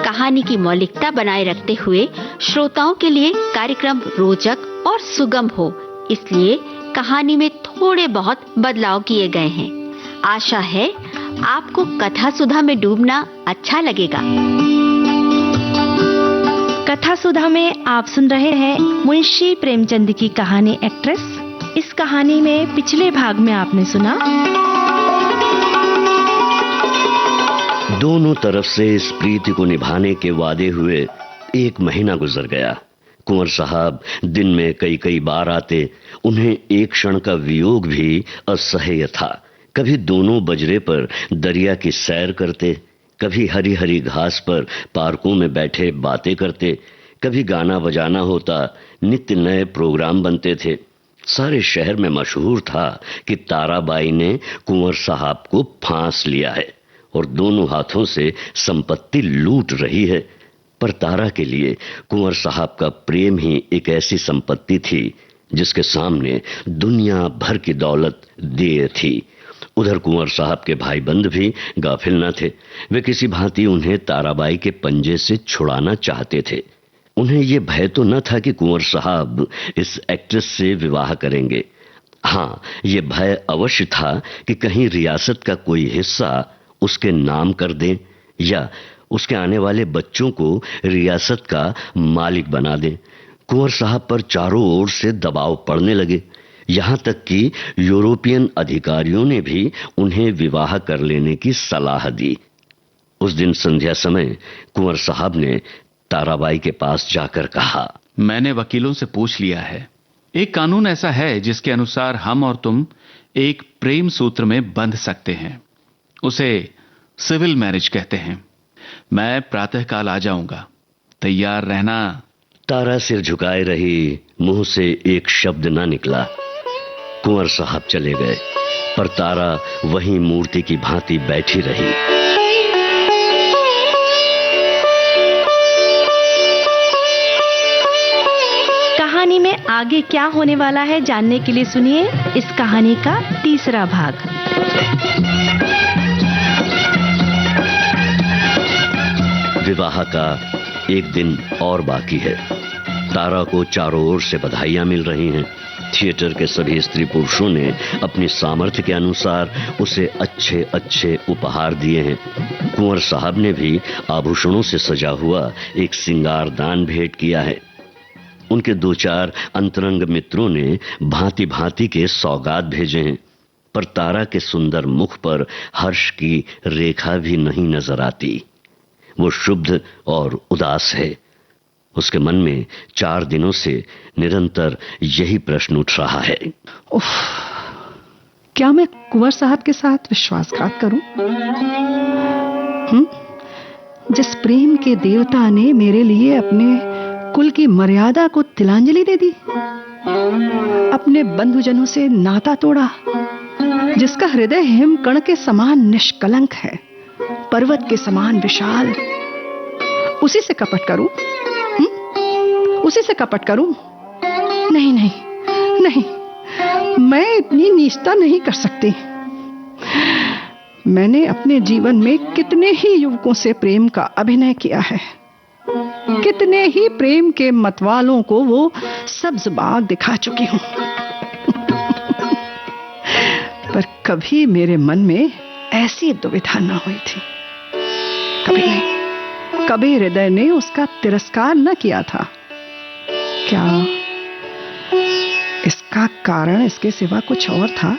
F: कहानी की मौलिकता बनाए रखते हुए श्रोताओं के लिए कार्यक्रम रोचक और सुगम हो, इसलिए कहानी में थोड़े बहुत बदलाव किए गए हैं। आशा है आपको कथा सुधा में डूबना अच्छा लगेगा।
G: कथा सुधा में आप सुन रहे हैं मुंशी प्रेमचंद की कहानी एक्ट्रेस। इस कहानी में पिछले भाग में आपने सुना,
H: दोनों तरफ से इस प्रीति को निभाने के वादे हुए 1 महीना गुजर गया। कुंवर साहब दिन में कई बार आते, उन्हें एक क्षण का वियोग भी असह्य था। कभी दोनों बजरे पर दरिया की सैर करते, कभी हरी हरी घास पर पार्कों में बैठे बातें करते, कभी गाना बजाना होता, नित्य नए प्रोग्राम बनते थे। सारे शहर में मशहूर था कि ताराबाई ने कुंवर साहब को फांस लिया है और दोनों हाथों से संपत्ति लूट रही है। पर तारा के लिए कुंवर साहब का प्रेम ही एक ऐसी संपत्ति थी जिसके सामने दुनिया भर की दौलत देय थी। उधर कुंवर साहब के भाई बंद भी गाफिल न थे। वे किसी भांति उन्हें ताराबाई के पंजे से छुड़ाना चाहते थे। उन्हें यह भय तो न था कि कुंवर साहब इस एक्ट्रेस से विवाह करेंगे। हाँ, ये भय अवश्य था कि कहीं रियासत का कोई हिस्सा उसके नाम कर दें या उसके आने वाले बच्चों को रियासत का मालिक बना दें। कुंवर साहब पर चारों ओर से दबाव पड़ने लगे, यहाँ तक कि यूरोपियन अधिकारियों ने भी उन्हें विवाह कर लेने की सलाह दी। उस दिन संध्या समय कुंवर साहब ने ताराबाई के पास जाकर कहा,
I: मैंने वकीलों से पूछ लिया है, एक कानून ऐसा है जिसके अनुसार हम और तुम एक प्रेम सूत्र में बंध सकते हैं। उसे सिविल मैरिज कहते हैं। मैं प्रातःकाल आ जाऊंगा, तैयार रहना।
H: तारा सिर झुकाए रही, मुंह से एक शब्द ना निकला। कुंवर साहब चले गए, पर तारा वहीं मूर्ति की भांति बैठी रही।
G: कहानी में आगे क्या होने वाला है जानने के लिए सुनिए इस कहानी का तीसरा भाग।
H: विवाह का एक दिन और बाकी है। तारा को चारों ओर से बधाइयां मिल रही हैं। थिएटर के सभी स्त्री पुरुषों ने अपनी सामर्थ्य के अनुसार उसे अच्छे अच्छे उपहार दिए हैं। कुंवर साहब ने भी आभूषणों से सजा हुआ एक सिंगारदान भेंट किया है। उनके 2-4 अंतरंग मित्रों ने भांति भांति के सौगात भेजे हैं, पर तारा के सुंदर मुख पर हर्ष की रेखा भी नहीं नजर आती। वो शुद्ध और उदास है। उसके मन में 4 दिनों से निरंतर यही प्रश्न उठ रहा है।
J: उफ, क्या मैं कुंवर साहब के साथ विश्वासघात करूं? जिस प्रेम के देवता ने मेरे लिए अपने कुल की मर्यादा को तिलांजलि दे दी, अपने बंधुजनों से नाता तोड़ा, जिसका हृदय हिमकण के समान निष्कलंक है, पर्वत के समान विशाल, उसी से कपट करूं? उसी से कपट करूं? नहीं नहीं, नहीं, मैं इतनी नीचता नहीं कर सकती। मैंने अपने जीवन में कितने ही युवकों से प्रेम का अभिनय किया है, कितने ही प्रेम के मतवालों को वो सब्ज बाग दिखा चुकी हूं। पर कभी मेरे मन में ऐसी दुविधा न हुई थी, कभी नहीं। कभी हृदय ने उसका तिरस्कार न किया था। क्या इसका कारण इसके सिवा कुछ और था?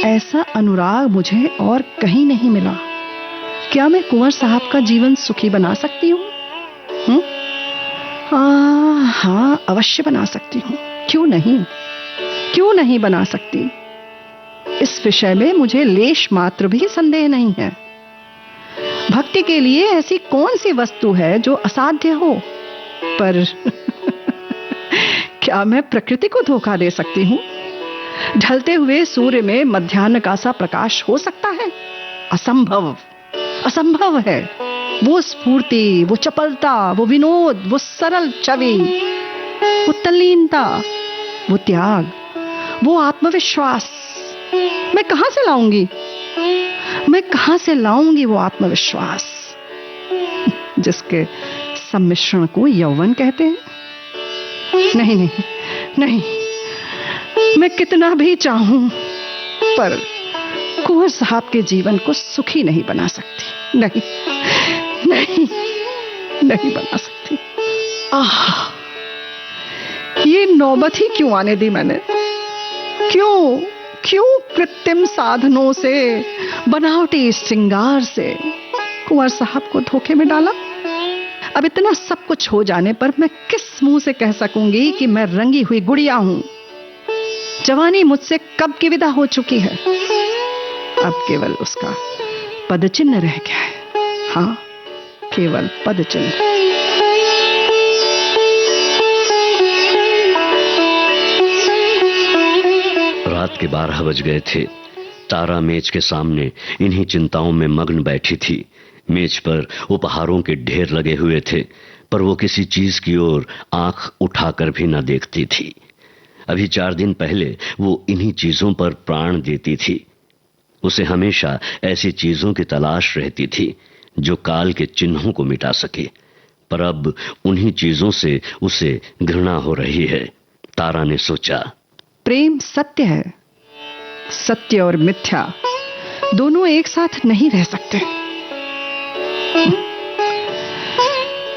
J: ऐसा अनुराग मुझे और कहीं नहीं मिला। क्या मैं कुंवर साहब का जीवन सुखी बना सकती हूँ? हाँ, अवश्य बना सकती हूँ। क्यों नहीं बना सकती? इस विषय में मुझे लेश मात्र भी संदेह नहीं है। भक्ति के लिए ऐसी कौन सी वस्तु है जो असाध्य हो? पर क्या मैं प्रकृति को धोखा दे सकती हूँ? ढलते हुए सूर्य में मध्याह्न का सा प्रकाश हो सकता है? असंभव है। वो स्फूर्ति, वो चपलता, वो विनोद, वो सरल छवि, वो तल्लीनता, वो त्याग, वो आत्मविश्वास मैं कहां से लाऊंगी वो आत्मविश्वास जिसके सम्मिश्रण को यौवन कहते हैं? नहीं, मैं कितना भी चाहूं पर कुंवर साहब के जीवन को सुखी नहीं बना सकती। नहीं बना सकती। ये नौबत ही क्यों आने दी मैंने? क्यों कृत्रिम साधनों से, बनावटी श्रृंगार से कुंवर साहब को धोखे में डाला? अब इतना सब कुछ हो जाने पर मैं किस मुंह से कह सकूंगी कि मैं रंगी हुई गुड़िया हूं? जवानी मुझसे कब की विदा हो चुकी है। अब केवल उसका पदचिन्ह रह गया है। हाँ, केवल पदचिन्ह।
H: रात के 12 बज गए थे। तारा मेज के सामने इन्हीं चिंताओं में मग्न बैठी थी। मेज पर उपहारों के ढेर लगे हुए थे, पर वो किसी चीज की ओर आंख उठाकर भी न देखती थी। अभी 4 दिन पहले वो इन्हीं चीजों पर प्राण देती थी। उसे हमेशा ऐसी चीजों की तलाश रहती थी जो काल के चिन्हों को मिटा सके, पर अब उन्हीं चीजों से उसे घृणा हो रही है। तारा ने सोचा,
J: प्रेम सत्य है। सत्य और मिथ्या दोनों एक साथ नहीं रह सकते।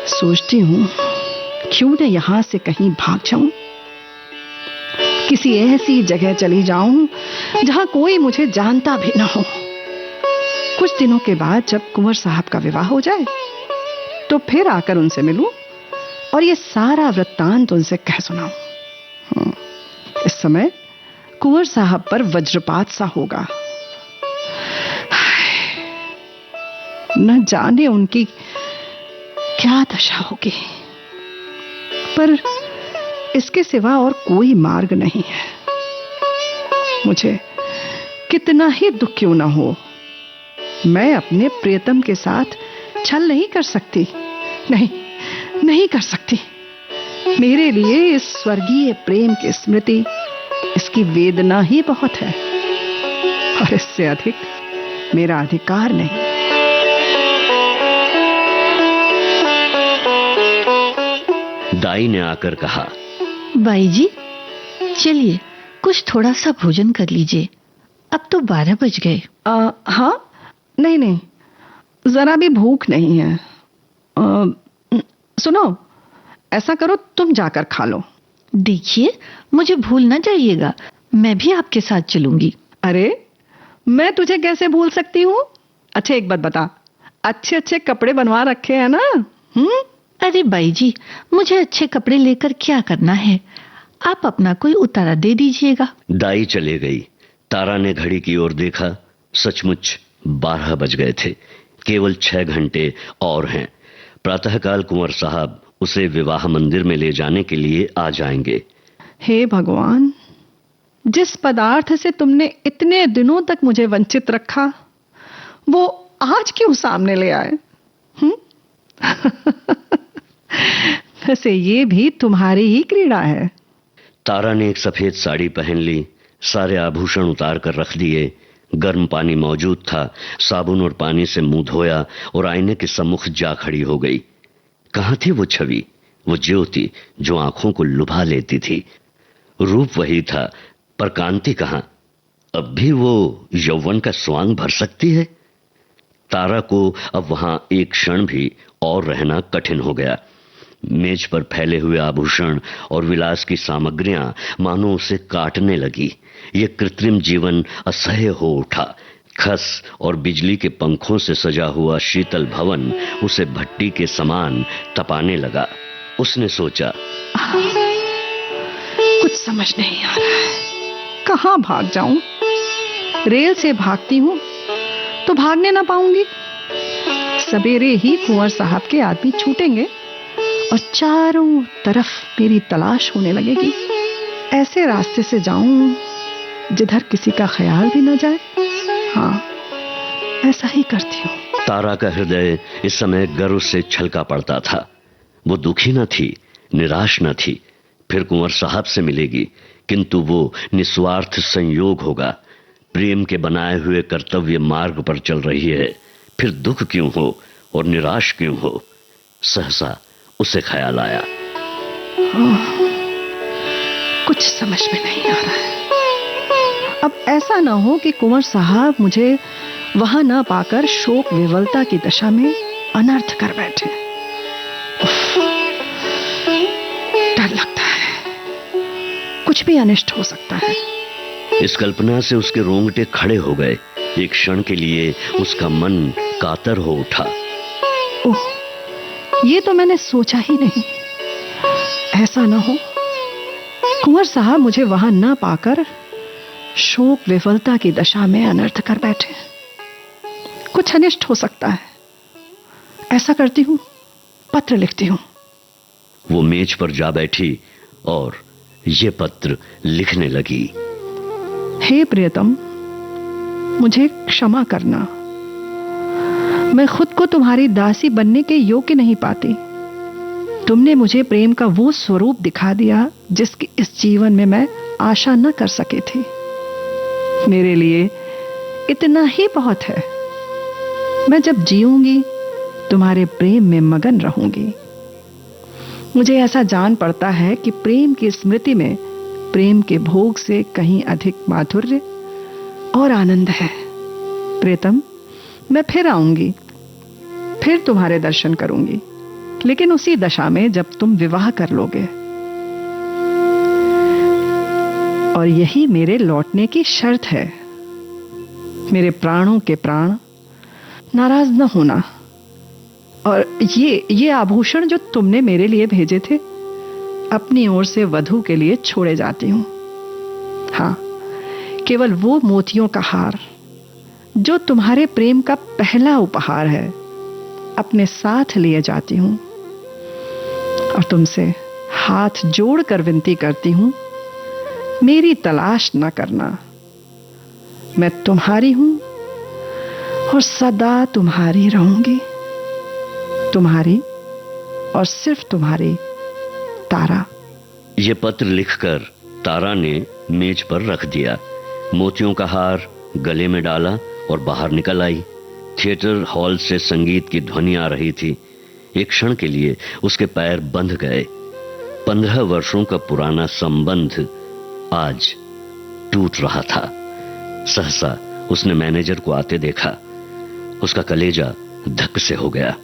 J: सोचती हूं क्यों न यहां से कहीं भाग जाऊं, किसी ऐसी जगह चली जाऊं जहां कोई मुझे जानता भी ना हो। कुछ दिनों के बाद जब कुंवर साहब का विवाह हो जाए तो फिर आकर उनसे मिलूं और ये सारा वृत्तांत उनसे कह सुनाऊं। इस समय कुंवर साहब पर वज्रपात सा होगा। न जाने उनकी क्या दशा होगी, पर इसके सिवा और कोई मार्ग नहीं है। मुझे कितना ही दुख क्यों ना हो, मैं अपने प्रियतम के साथ छल नहीं कर सकती। नहीं कर सकती। मेरे लिए इस स्वर्गीय प्रेम की स्मृति, इसकी वेदना ही बहुत है और इससे अधिक मेरा अधिकार नहीं।
H: दाई ने आकर कहा,
B: बाई जी चलिए कुछ थोड़ा सा भोजन कर लीजिए, अब तो 12 बज गए।
J: हाँ, नहीं, जरा भी भूख नहीं है। सुनो, ऐसा करो तुम जाकर खा लो।
B: देखिए मुझे भूल ना जाइएगा, मैं भी आपके साथ चलूंगी।
J: अरे मैं तुझे कैसे भूल सकती हूँ? अच्छा एक बात बता, अच्छे कपड़े बनवा रखे हैं ना?
B: अरे बाई जी, मुझे अच्छे कपड़े लेकर क्या करना है, आप अपना कोई उतारा दे दीजिएगा।
H: दाई चले गई। तारा ने घड़ी की ओर देखा, सचमुच 12 बज गए थे। केवल 6 घंटे और हैं। प्रातःकाल कुंवर साहब उसे विवाह मंदिर में ले जाने के लिए आ जाएंगे।
J: हे भगवान, जिस पदार्थ से तुमने इतने दिनों तक मुझे वंचित रखा, वो आज क्यों सामने ले आए? वैसे ये भी तुम्हारी ही क्रीड़ा है।
H: तारा ने एक सफेद साड़ी पहन ली, सारे आभूषण उतार कर रख दिए। गर्म पानी मौजूद था, साबुन और पानी से मुंह धोया और आईने के सम्मुख जा खड़ी हो गई। कहां थी वो छवि, वो ज्योति जो आंखों को लुभा लेती थी? रूप वही था, पर कांति कहां? अब भी वो यौवन का स्वांग भर सकती है? तारा को अब वहां एक क्षण भी और रहना कठिन हो गया। मेज पर फैले हुए आभूषण और विलास की सामग्रियां मानो उसे काटने लगी। ये कृत्रिम जीवन असह्य हो उठा। खस और बिजली के पंखों से सजा हुआ शीतल भवन उसे भट्टी के समान तपाने लगा। उसने सोचा,
J: कुछ समझ नहीं आ रहा है, कहां भाग जाऊं? रेल से भागती हूं तो भागने ना पाऊंगी। सवेरे ही कुंवर साहब के आदमी छूटेंगे और चारों तरफ मेरी तलाश होने लगेगी। ऐसे रास्ते से जाऊं जिधर किसी का ख्याल भी न जाए। हाँ, ऐसा ही करती हूँ।
H: तारा का हृदय इस समय गर्व से छलका पड़ता था। वो दुखी न थी, निराश न थी। फिर कुंवर साहब से मिलेगी, किंतु वो निस्वार्थ संयोग होगा। प्रेम के बनाए हुए कर्तव्य मार्ग पर चल रही है, फिर दुख क्यों हो और निराश क्यों हो? सहसा उसे ख्याल आया,
J: कुछ समझ में नहीं आ रहा है। अब ऐसा ना हो कि कुंवर साहब मुझे वहां न पाकर शोक विवलता की दशा में अनर्थ कर बैठे। डर लगता है, कुछ भी अनिष्ट हो सकता है।
H: इस कल्पना से उसके रोंगटे खड़े हो गए। एक क्षण के लिए उसका मन कातर हो उठा।
J: ओह, ये तो मैंने सोचा ही नहीं। ऐसा ना हो कुंवर साहब मुझे वहां न पाकर शोक विफलता की दशा में अनर्थ कर बैठे। कुछ अनिष्ट हो सकता है। ऐसा करती हूं, पत्र लिखती हूं।
H: वो मेज पर जा बैठी और ये पत्र लिखने लगी।
J: हे प्रियतम, मुझे क्षमा करना। मैं खुद को तुम्हारी दासी बनने के योग्य नहीं पाती। तुमने मुझे प्रेम का वो स्वरूप दिखा दिया जिसकी इस जीवन में मैं आशा न कर सकी थी। मेरे लिए इतना ही बहुत है। मैं जब जीऊंगी तुम्हारे प्रेम में मगन रहूंगी। मुझे ऐसा जान पड़ता है कि प्रेम की स्मृति में प्रेम के भोग से कहीं अधिक माधुर्य और आनंद है। प्रियतम, मैं फिर आऊंगी, फिर तुम्हारे दर्शन करूंगी, लेकिन उसी दशा में जब तुम विवाह कर लोगे। और यही मेरे लौटने की शर्त है। मेरे प्राणों के प्राण, नाराज न होना। और ये आभूषण जो तुमने मेरे लिए भेजे थे, अपनी ओर से वधू के लिए छोड़े जाती हूं। हाँ, केवल वो मोतियों का हार जो तुम्हारे प्रेम का पहला उपहार है, अपने साथ लिए जाती हूं। और तुमसे हाथ जोड़कर विनती करती हूं, मेरी तलाश न करना। मैं तुम्हारी हूं और सदा तुम्हारी रहूंगी। तुम्हारी और सिर्फ तुम्हारी, तारा।
H: ये पत्र लिखकर तारा ने मेज पर रख दिया। मोतियों का हार गले में डाला और बाहर निकल आई। थिएटर हॉल से संगीत की ध्वनि आ रही थी। एक क्षण के लिए उसके पैर बंध गए। 15 वर्षों का पुराना संबंध आज टूट रहा था। सहसा उसने मैनेजर को आते देखा। उसका कलेजा धक से हो गया।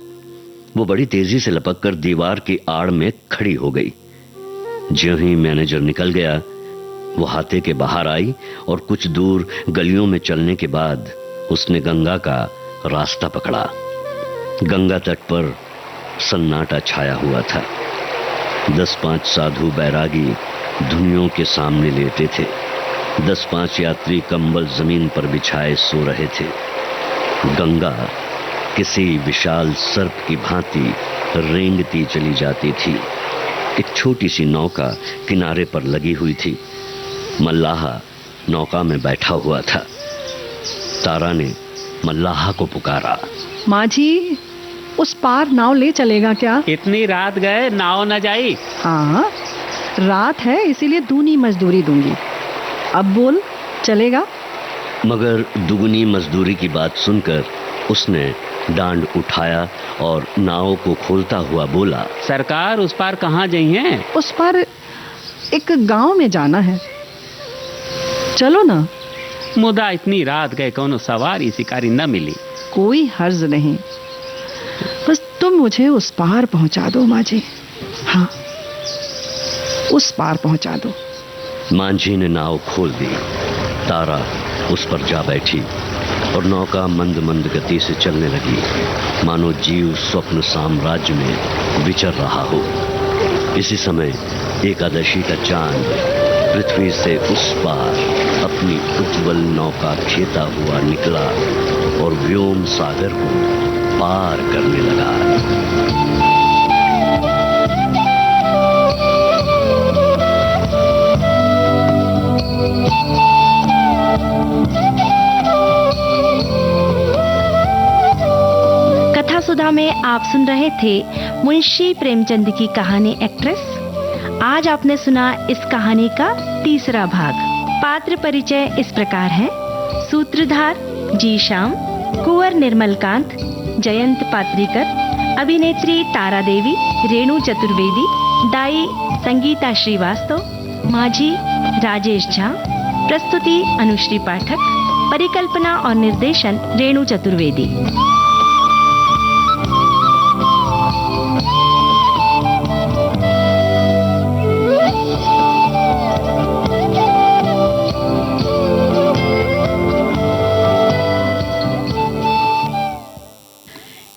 H: वो बड़ी तेजी से लपककर दीवार की आड़ में खड़ी हो गई। ज्यों ही मैनेजर निकल गया, वो हाथे के बाहर आई और कुछ दूर गलियों में चलने के बाद उसने गंगा का रास्ता पकड़ा। गंगा तट पर सन्नाटा छाया हुआ था। 10-5 साधु बैरागी धुनियों के सामने लेटे थे। 10-5 यात्री कंबल जमीन पर बिछाए सो रहे थे। गंगा किसी विशाल सर्प की भांति रेंगती चली जाती थी। एक छोटी सी नौका किनारे पर लगी हुई थी। मल्लाहा नौका में बैठा हुआ था। तारा ने मल्लाहा को पुकारा।
J: माझी, उस पार नाव ले चलेगा क्या?
K: इतनी रात गए, नाव न जाई?
J: हाँ, रात है इसीलिए दूनी मजदूरी दूंगी। अब बोल, चलेगा?
H: मगर दुगनी मजदूरी की बात सुनकर उसने डांड उठाया और नाव को खोलता हुआ बोला,
A: सरकार उस पार कहाँ गई हैं?
J: उस पार एक गांव में जाना है, चलो ना।
A: मुदा इतनी रात गए कोनो सवारी शिकारी न मिली।
J: कोई हर्ज नहीं, बस तुम मुझे उस पार पहुंचा दो मांझी। हाँ, उस पार पहुंचा दो।
H: मांझी ने नाव खोल दी। तारा उस पर जा बैठी और नौका मंद मंद गति से चलने लगी, मानो जीव स्वप्न साम्राज्य में विचर रहा हो। इसी समय एकादशी का चांद पृथ्वी से उस पार अपनी उज्जवल नौका खेता हुआ निकला और व्योम सागर को पार करने लगा।
G: कथा सुधा में आप सुन रहे थे मुंशी प्रेमचंद की कहानी एक्ट्रेस। आज आपने सुना इस कहानी का तीसरा भाग। पात्र परिचय इस प्रकार है: सूत्रधार जी श्याम, कुंवर निर्मलकांत, जयंत पात्रीकर, अभिनेत्री तारा देवी, रेणु चतुर्वेदी, दाई संगीता श्रीवास्तव, माझी राजेश झा, प्रस्तुति अनुश्री पाठक, परिकल्पना और निर्देशन रेणु चतुर्वेदी।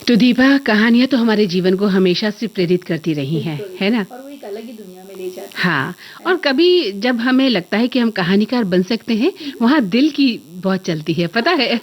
A: तो दीपा, कहानियां तो हमारे जीवन को हमेशा से प्रेरित करती रही हैं, है ना?
B: और वो एक अलग ही दुनिया में ले जाती है।
A: हाँ, और कभी जब हमें लगता है कि हम कहानीकार बन सकते हैं, वहाँ दिल की बहुत चलती है, पता है?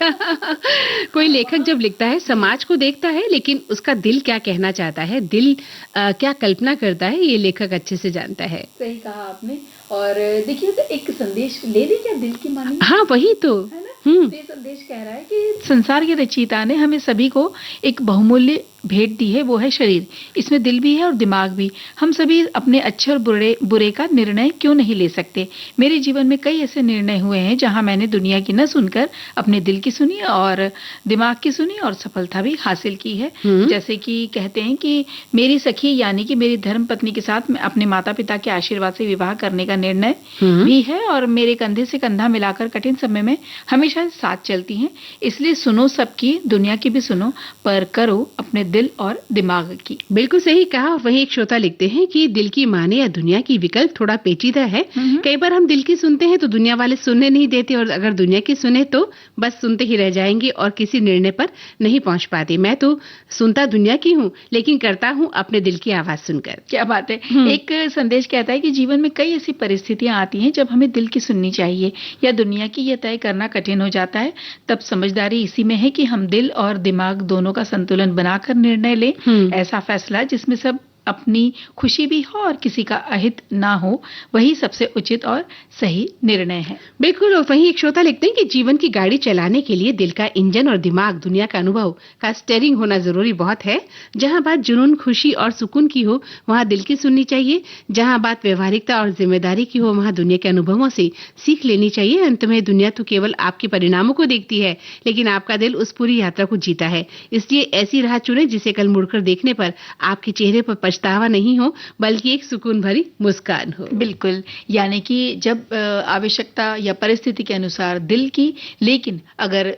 A: कोई लेखक जब लिखता है समाज को देखता है, लेकिन उसका दिल क्या कहना चाहता है, दिल क्या कल्पना करता है, ये लेखक अच्छे से जानता है।
B: सही कहा आपने। और देखिए, तो एक संदेश ले ली क्या दिल की मानी?
A: हाँ, वही तो
B: है ना? ये संदेश कह रहा है कि संसार के रचयिता ने हमें सभी को एक बहुमूल्य भेंट दी है, वो है शरीर। इसमें दिल भी है और दिमाग भी। हम सभी अपने अच्छे और बुरे का निर्णय क्यों नहीं ले सकते? मेरे जीवन में कई ऐसे निर्णय हुए हैं जहां मैंने दुनिया की न सुनकर अपने दिल की सुनी और दिमाग की सुनी और सफलता भी हासिल की है। जैसे कि कहते हैं कि मेरी सखी यानी कि मेरी धर्म पत्नी के साथ अपने माता पिता के आशीर्वाद से विवाह करने का निर्णय भी है और मेरे कंधे से कंधा मिलाकर कठिन समय में हमेशा साथ चलती हैं। इसलिए सुनो सबकी, दुनिया की भी सुनो, पर करो अपने दिल और दिमाग की।
A: बिल्कुल सही कहा। वहीं एक श्रोता लिखते हैं कि दिल की माने या दुनिया की विकल्प थोड़ा पेचीदा है। कई बार हम दिल की सुनते हैं तो दुनिया वाले सुनने नहीं देते, और अगर दुनिया की सुने तो बस सुनते ही रह जाएंगे और किसी निर्णय पर नहीं पहुंच पाते। मैं तो सुनता दुनिया की हूँ, लेकिन करता हूँ अपने दिल की आवाज सुनकर।
B: क्या बात है। एक संदेश कहता है कि जीवन में कई ऐसी परिस्थितियां आती हैं जब हमें दिल की सुननी चाहिए या दुनिया की ये तय करना कठिन हो जाता है। तब समझदारी इसी में है कि हम दिल और दिमाग दोनों का संतुलन बनाकर निर्णय लें। ऐसा फैसला जिसमें सब अपनी खुशी भी हो और किसी का अहित ना हो, वही सबसे उचित और सही निर्णय है।
A: बिल्कुल। और वहीं एक श्रोता लिखते हैं कि जीवन की गाड़ी चलाने के लिए दिल का इंजन और दिमाग दुनिया का अनुभव का स्टीयरिंग होना जरूरी बहुत है। जहां बात जुनून, खुशी और सुकून की हो, वहां दिल की सुननी चाहिए। जहां बात व्यवहारिकता और जिम्मेदारी की हो, वहां दुनिया के अनुभवों से सीख लेनी चाहिए। अंत में दुनिया तो केवल आपके परिणामों को देखती है, लेकिन आपका दिल उस पूरी यात्रा को जीता है। इसलिए ऐसी राह चुने जिसे कल मुड़कर देखने पर आपके चेहरे पर पछतावा नहीं हो, बल्कि एक सुकून भरी मुस्कान हो।
B: बिल्कुल। यानी कि जब आवश्यकता या परिस्थिति के अनुसार दिल की, लेकिन अगर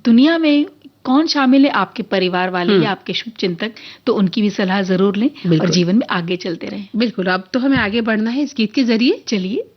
B: दुनिया में कौन शामिल है, आपके परिवार वाले या आपके शुभ चिंतक, तो उनकी भी सलाह जरूर लें और जीवन में आगे चलते रहें।
A: बिल्कुल। अब तो हमें आगे बढ़ना है इस गीत के जरिए।
B: चलिए।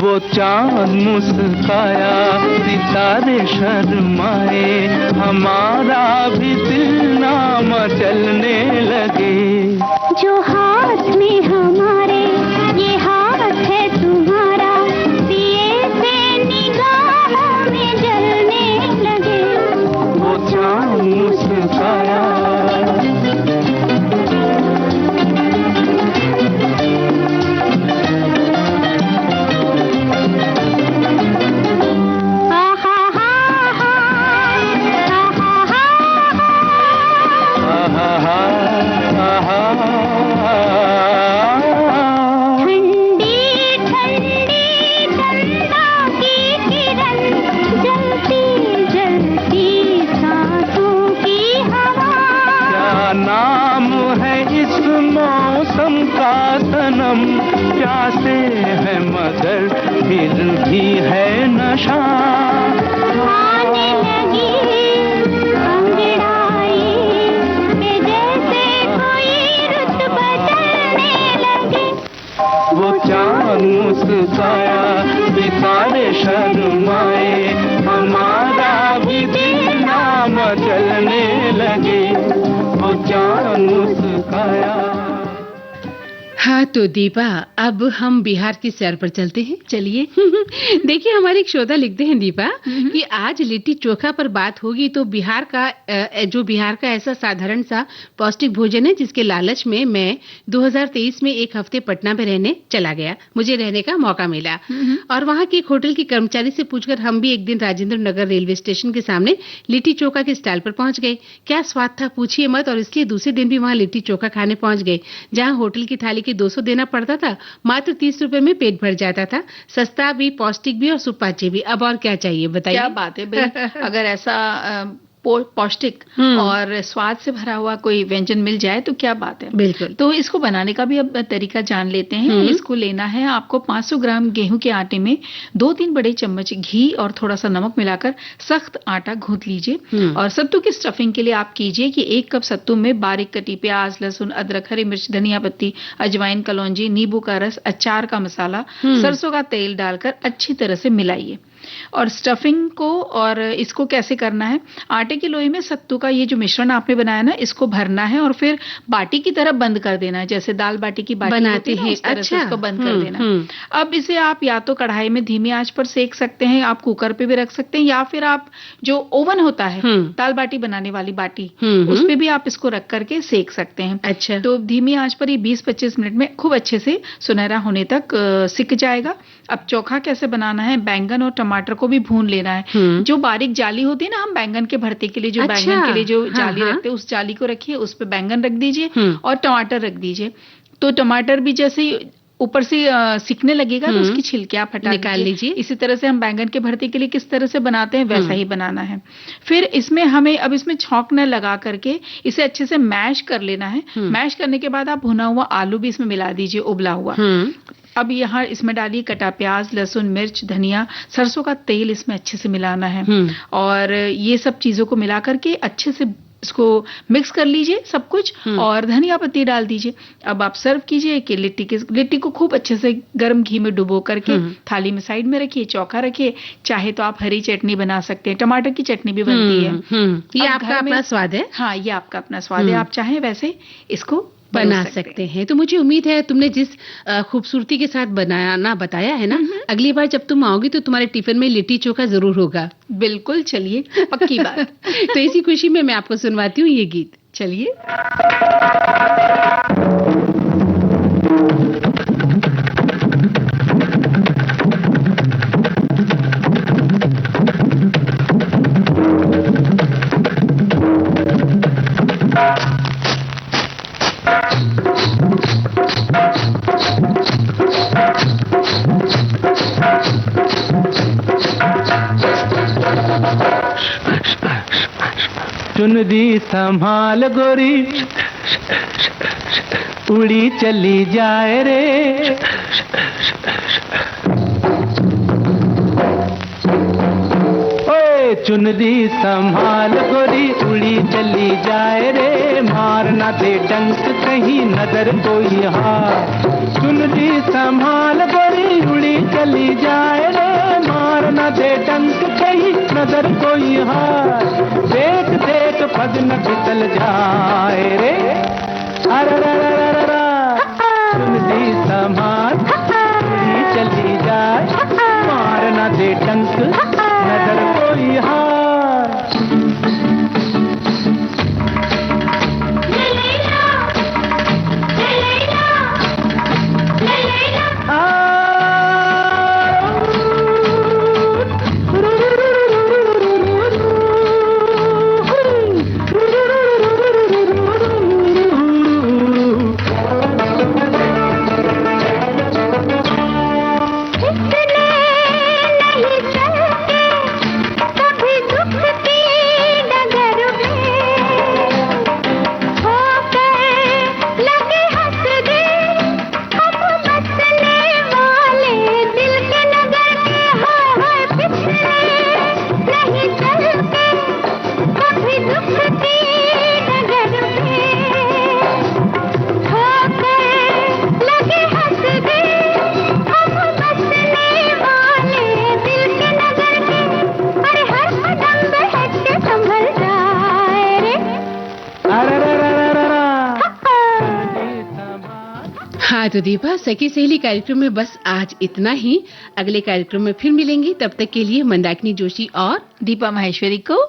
D: वो चांद मुस्काया, सितारे शर्माए, हमारा भी दिल ना मचलने लगे।
C: जो हाथ में हमारे ये हाथ है तुम्हारा, दिए से निगाहों में जलने लगे।
D: वो चांद मुस्काया। प्यासे है मगर फिर भी है नशा।
C: आने लगी अंगड़ाई के जैसे कोई रुत बदलने लगे।
D: वो चांद मुस्काया, सितारे शर्माए, हमारा भी दिल ना मचलने लगे। वो चांद मुस्काया।
A: हाँ तो दीपा, अब हम बिहार की सैर पर चलते हैं।
B: चलिए।
A: देखिए हमारे एक श्रोता लिखते हैं दीपा कि आज लिट्टी चोखा पर बात होगी तो बिहार का ऐसा साधारण सा पौष्टिक भोजन है जिसके लालच में मैं 2023 में एक हफ्ते पटना में रहने चला गया। मुझे रहने का मौका मिला और वहाँ के एक होटल के कर्मचारी से पूछकर हम भी एक दिन राजेंद्र नगर रेलवे स्टेशन के सामने लिट्टी चोखा के स्टॉल पर पहुंच गए। क्या स्वाद था पूछिए मत, और इसलिए दूसरे दिन भी वहाँ लिट्टी चोखा खाने पहुंच गए। जहाँ होटल की थाली के 200 देना पड़ता था, मात्र 30 रुपए में पेट भर जाता था। सस्ता भी, पौष्टिक भी और सुपाच्य भी। अब और क्या चाहिए बताइए।
B: क्या बात है भाई। अगर ऐसा पौष्टिक और स्वाद से भरा हुआ कोई व्यंजन मिल जाए तो क्या बात है।
A: बिल्कुल।
B: तो इसको बनाने का भी अब तरीका जान लेते हैं। इसको लेना है आपको 500 ग्राम गेहूं के आटे में 2-3 बड़े चम्मच घी और थोड़ा सा नमक मिलाकर सख्त आटा गूंथ लीजिए। और सत्तू की स्टफिंग के लिए आप कीजिए कि 1 कप सत्तू में बारीक कटी प्याज, लहसुन, अदरक, हरी मिर्च, धनिया पत्ती, अजवाइन, कलौंजी, नींबू का रस, अचार का मसाला, सरसों का तेल डालकर अच्छी तरह से मिलाइए। और स्टफिंग को, और इसको कैसे करना है, आटे की लोई में सत्तू का ये जो मिश्रण आपने बनाया ना, इसको भरना है और फिर बाटी की तरह बंद कर देना है। जैसे दाल बाटी की बाटी बनाते हैं उस तरह से इसको बंद कर देना। अब इसे आप या तो कढ़ाई में धीमी आंच पर सेक सकते हैं, आप कुकर पे भी रख सकते हैं, या फिर आप जो ओवन होता है दाल बाटी बनाने वाली बाटी, उस पे भी आप इसको रख करके सेक सकते हैं।
A: अच्छा।
B: तो धीमी आंच पर ये 20-25 मिनट में खूब अच्छे से सुनहरा होने तक सिक जाएगा। अब चोखा कैसे बनाना है, बैंगन और टमाटर को भी भून लेना है। जो बारीक जाली होती है ना, हम बैंगन के भरते के लिए जो बैंगन के लिए जो जाली रखते हैं, उस जाली को रखिए, उस पे बैंगन रख दीजिए और टमाटर रख दीजिए। तो टमाटर भी जैसे ऊपर से सिकने लगेगा तो उसकी छिलके आप हटा
A: निकाल लीजिए।
B: इसी तरह से हम बैंगन के भरते के लिए किस तरह से बनाते हैं वैसा ही बनाना है। फिर इसमें हमें अब इसमें छौंक न लगा करके इसे अच्छे से मैश कर लेना है। मैश करने के बाद आप भुना हुआ आलू भी इसमें मिला दीजिए, उबला हुआ। अब यहाँ इसमें डालिए कटा प्याज, लहसुन, मिर्च, धनिया, सरसों का तेल इसमें अच्छे से मिलाना है। और ये सब चीजों को मिला करके अच्छे से इसको मिक्स कर लीजिए सब कुछ, और धनिया पत्ती डाल दीजिए। अब आप सर्व कीजिए कि लिट्टी को खूब अच्छे से गर्म घी में डुबो करके थाली में साइड में रखिए, चौका रखिए। चाहे तो आप हरी चटनी बना सकते हैं, टमाटर की चटनी भी बनती है।
A: ये आपका अपना स्वाद है।
B: हाँ, ये आपका अपना स्वाद है। आप चाहें वैसे इसको
A: बना सकते हैं। तो मुझे उम्मीद है तुमने जिस खूबसूरती के साथ बताया है ना, अगली बार जब तुम आओगी तो तुम्हारे टिफिन में लिट्टी चोखा जरूर होगा।
B: बिल्कुल, चलिए, पक्की बात।
A: तो इसी खुशी में मैं आपको सुनवाती हूँ ये गीत।
B: चलिए।
D: चुनरी संभाल गोरी, उड़ी चली जाए रे। ओए चुनरी संभाल गोरी, उड़ी चली जाए रे। मारना दे डंक कहीं नजर कोई हार। चुनरी संभाल गोरी, उड़ी चली जाए रे, मार न दे डंक कहीं नजर कोई हार, देख देख पग न फिसल जाए रे, अरररररररा सुनती समार चली जाए, मार न दे डंक नजर कोई हार।
A: हाँ तो दीपा, सखी सहेली कार्यक्रम में बस आज इतना ही। अगले कार्यक्रम में फिर मिलेंगे, तब तक के लिए मंदाकिनी जोशी और
B: दीपा माहेश्वरी को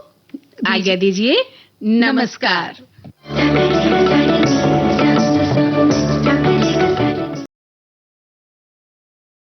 A: आज्ञा दीजिए। नमस्कार।